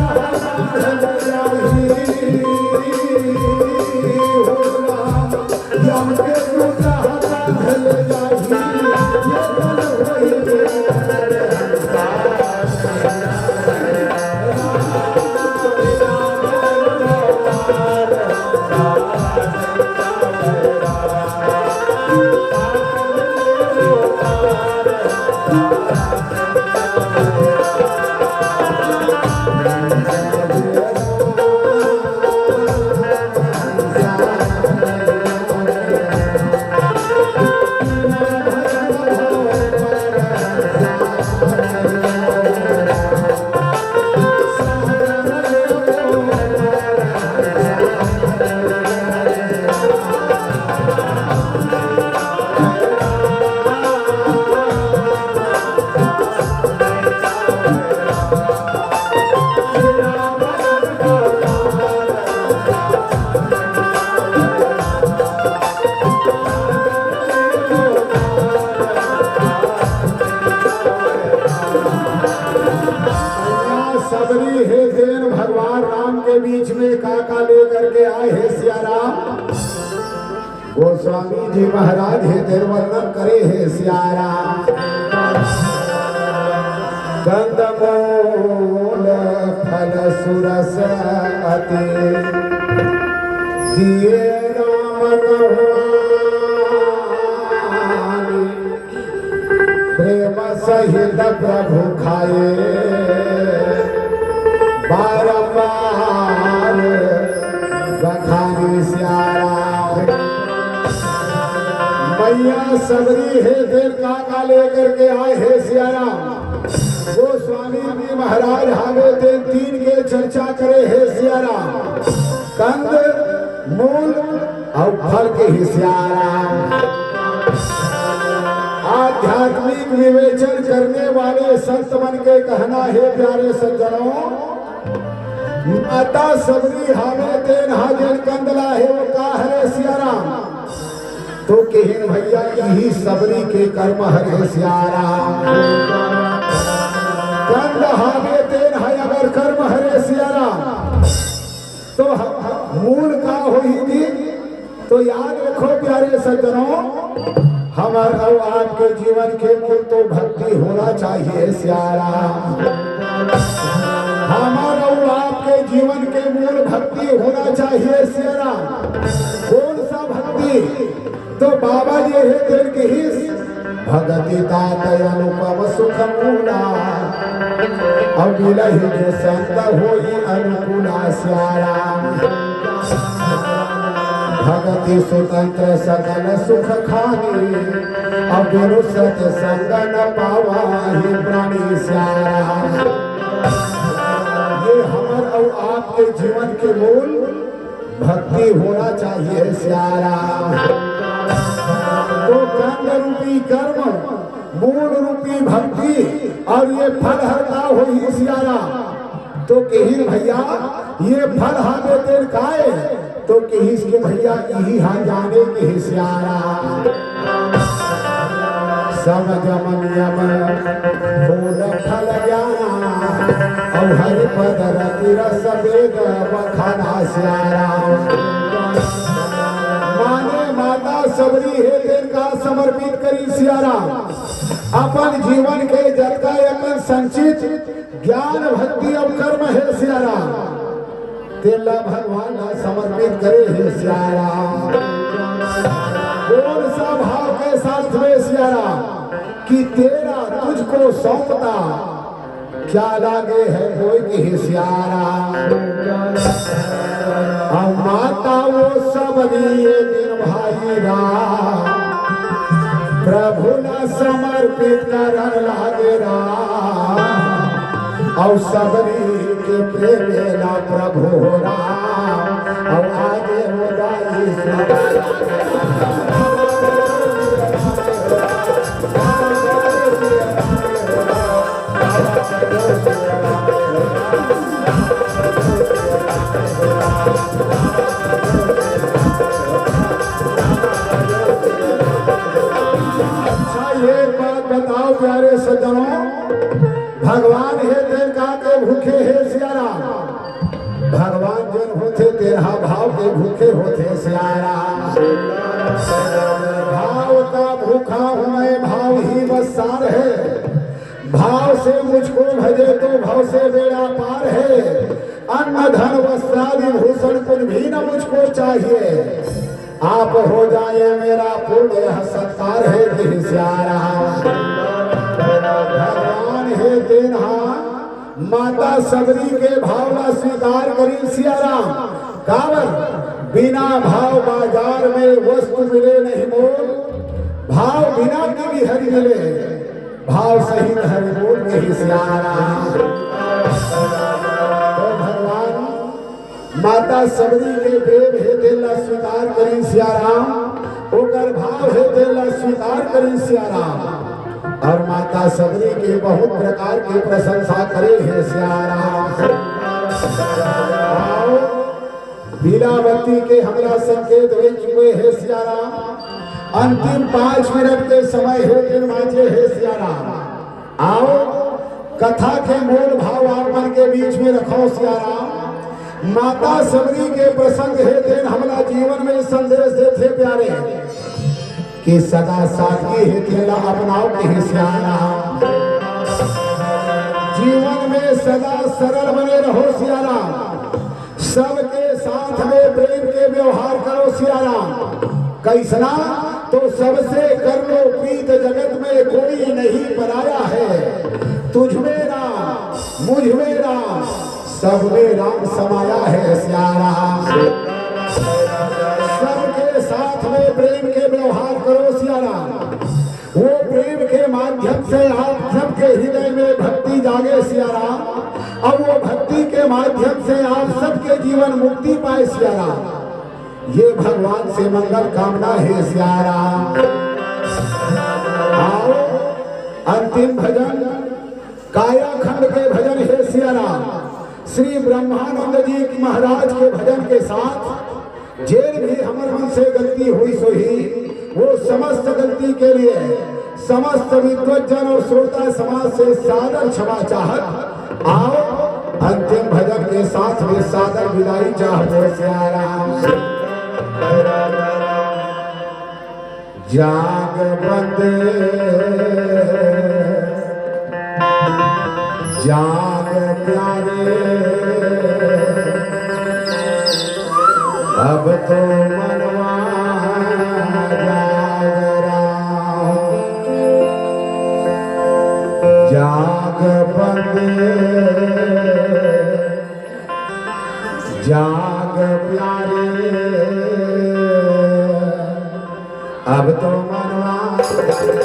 Hare सबरी है देन भगवान राम के बीच में काका लेकर के आए है सिया राम। गोस्वामी जी महाराज है देर वर्णन करे है सिया राम। कंदमूल फल सुरस अति दिए राम प्रेम सहित प्रभु खाए बारंबार बखानी श्यारा। मैया सबरी है देर काका लेकर के आए है श्यारा। वो स्वामी जी महाराज हावे ते तीन के चर्चा करे है श्यारा। कंद मूल और फल के ही श्यारा। आध्यात्मिक विवेचन करने वाले संत मन के कहना है प्यारे सज्जनों, माता सबरी हावे तेन हाजन कंदला है वो का हरे सियारा। तो केहन भैया यही सबरी के कर्म हरे सियारा। कंद हावे तेन है अगर कर्म हरे सियारा तो मूल का होगी। तो याद रखो प्यारे सज्जनों, हमारा और आपके जीवन के मूल तो भक्ति होना चाहिए सियारा। हमारा और आपके जीवन के मूल भक्ति होना चाहिए सियारा। कौन सा भक्ति? तो बाबा जी है दिल की ही भगति तातय अनुपम सुख मूला अविलहि जो संत होई अनुकूला सियारा। भगति स्वतंत्र सकल सुख खानी अविरुसत संग न पावा ही प्राणी श्यारा। ये हमर और आपके जीवन के मूल भक्ति होना चाहिए श्यारा। तो कंद रूपी कर्म मूल रूपी भक्ति और ये फल हरता हो ही श्यारा। तो कहीं भैया ये फल हाथे तेल खाए तो कहीं के भैया यही हाँ जाने के हिस्यारा। सब जमन यम फूल फल जाना और हरि पद रति रस वेद बखाना श्यारा। माने माता सबरी है तेल का समर्पित करी श्यारा। अपन जीवन के जतका अपन संचित ज्ञान भक्ति और कर्म है श्यारा तेला भगवान समर्पित करे है श्यारा। कौन सा भाव के साथ में श्यारा कि तेरा तुझको सौंपता क्या लागे है कोई की श्यारा। माता वो सब लिए दिन भाई रा प्रभु न समर्पित करन लागे रा। और सबरी के प्रेमेला प्रभु राम और आगे हो अच्छा ये बात बताओ प्यारे सज्जनों, भगवान है तेन का के भूखे है श्यारा। भगवान जन होते तेरा भाव के भूखे होते श्यारा। भाव का भूखा हूँ मैं भाव ही बसार है। भाव से मुझको भजे तो भाव से बेड़ा पार है। अन्न धन वस्त्रादि भूषण कुछ भी न मुझको चाहिए। आप हो जाए मेरा पूर्ण यह सत्कार है श्यारा। भगवान है तेना माता सबरी के भावना स्वीकार करी श्यारा। कावर बिना भाव बाजार में वस्तु मिले नहीं मोल। भाव बिना के भी हरि मिले भाव सहित हरि बोल के ही श्यारा। तो भगवान माता सबरी के प्रेम है तेला स्वीकार करी श्यारा। ओकर भाव है तेला स्वीकार करी श्यारा। और माता सबरी के बहुत प्रकार की प्रशंसा करे है श्यारा। लीलावती के हमरा संकेत हो चुके है श्यारा। अंतिम 5 मिनट के समय है दिन माचे है श्यारा। आओ कथा के मूल भाव आप मन के बीच में रखो सियाराम। माता सबरी के प्रसंग है दिन हमला जीवन में संदेश देते प्यारे कि सदा सादगी है तेरा अपनाओ के सियाराम। जीवन में सदा सरल बने रहो सियाराम। सबके साथ में प्रेम के व्यवहार करो सियाराम। कैसना तो सबसे कर लो प्रीत जगत में कोई नहीं पराया है। तुझ में राम मुझ में राम सब में राम समाया है सियाराम। सबके साथ में प्रेम के व्यवहार करो सियाराम। वो प्रेम के माध्यम से आप सबके हृदय में भक्ति जागे सियाराम। अब वो भक्ति के माध्यम से आप सबके जीवन मुक्ति पाए सियाराम। ये भगवान से मंगल कामना है सियाराम। आओ अंतिम भजन कायाखंड के भजन है सियाराम। श्री ब्रह्मानंद जी महाराज के भजन के साथ जेल भी हमर मन से गलती हुई सो ही वो समस्त गलती के लिए समस्त विद्वजन और श्रोता समाज से सादर क्षमा चाहत। आओ अंतिम भजन के साथ में सादर विदाई चाहते सियाराम। जाग बंदे जाग प्यारे अब तो मनवा जाग रहा। जाग बंदे जाग प्यारे अब तो मनवा अब तो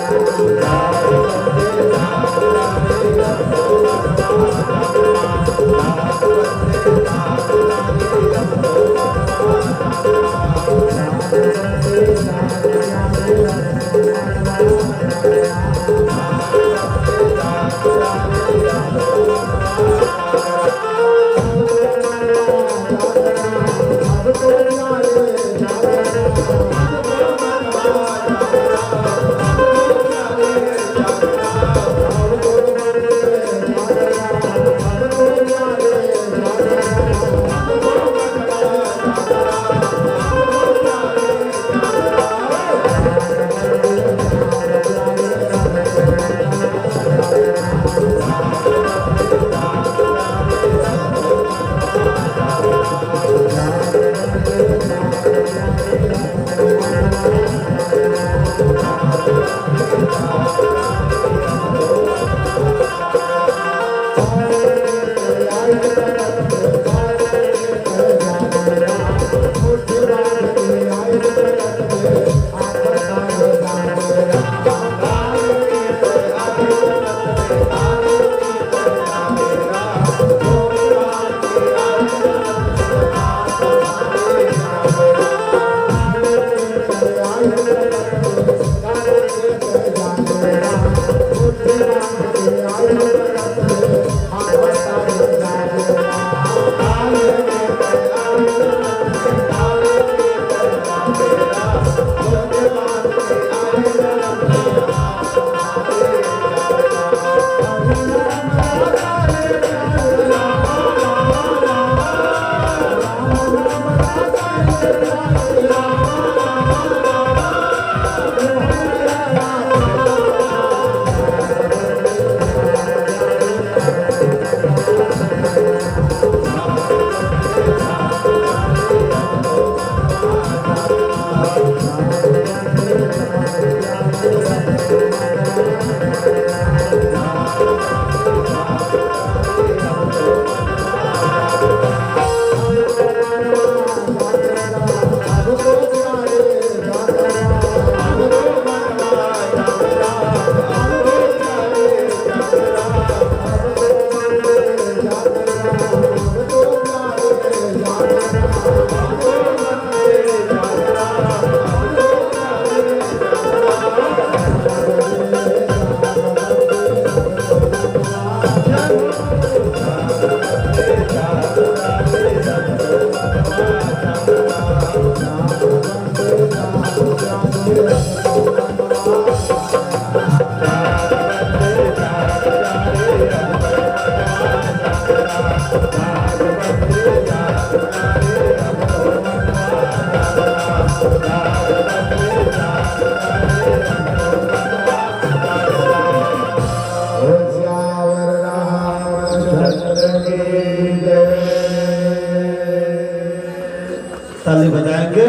ताली बजाएंगे।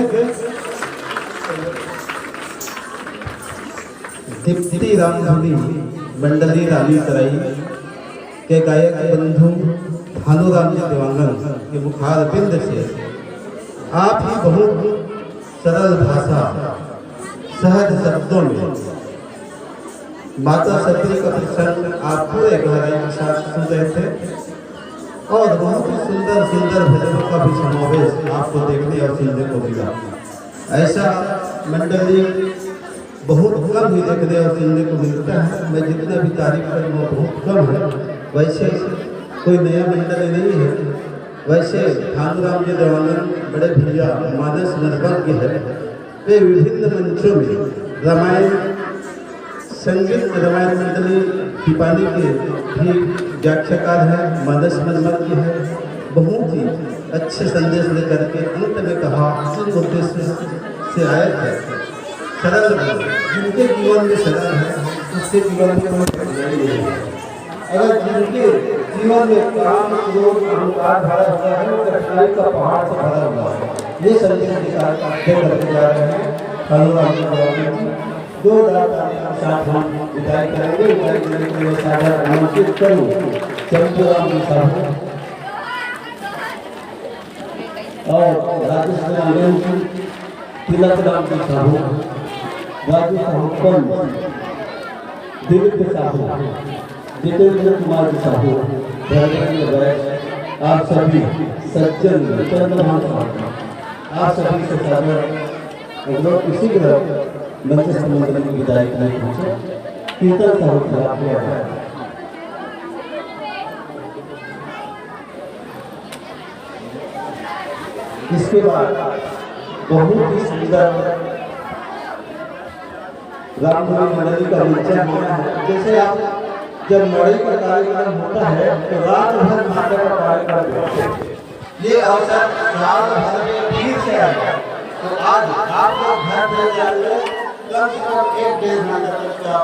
दीप्ति रामधुनी मंडली रानी तराई के गायक बंधु भानुराम जी देवांगन के मुखार बिंद से आप ही बहुत सरल भाषा सहज शब्दों में माता सती का प्रसंग आप पूरे गहराई के साथ सुन रहे थे और बहुत ही सुंदर सुंदर भजनों का भी समावेश आपको देखने और सुनने को मिला। ऐसा मंडली बहुत कम ही देखने और सुनने को मिलता है। मैं जितना भी तारीफ करूँ वो बहुत कम है। वैसे कोई नया मंडली नहीं है। वैसे भानुराम जी देवांगन बड़े भैया मानस निर्भर के है। वे विभिन्न मंचों में रामायण संगीत रामायण मंडली दीपाली के भी व्याख्याकार है, मानस निर्भर की है। बहुत ही अच्छे संदेश लेकर के अंत में कहा उद्देश्य से आए थे सरल जिनके जीवन में सरल है उसके जीवन में कोई कठिनाई नहीं है। अगर जिनके जीवन में काम क्रोध अहंकार भरा हुआ है वो कठिनाई का पहाड़ से भरा हुआ है। ये संदेश करके जा रहे हैं भानुराम जी। दो साथ हम विदाई करेंगे। विदाई करने के लिए सादर आमंत्रित करूं चंद्रराम जी साहब और राजेश तिलक राम जी साहब, राजू साहब, दिलीप साहब, जितेंद्र कुमार जी साहब, आप सभी सज्जन चंद्रभान साहब, आप सभी से सादर हम लोग इसी तरह मंच संबंध की विदाई करने पहुंचे। कीर्तन साहब से आपको इसके बाद बहुत ही सुंदर रामधुनी मंडली का मंचन होना है। जैसे आप जब मड़ई का कार्यक्रम होता है तो रात भर माता का कार्यक्रम होता है। ये अवसर रात भर में भीड़ से आएगा तो आज आप लोग घर में जाइए कम से कम 1-1.5 घंटे तक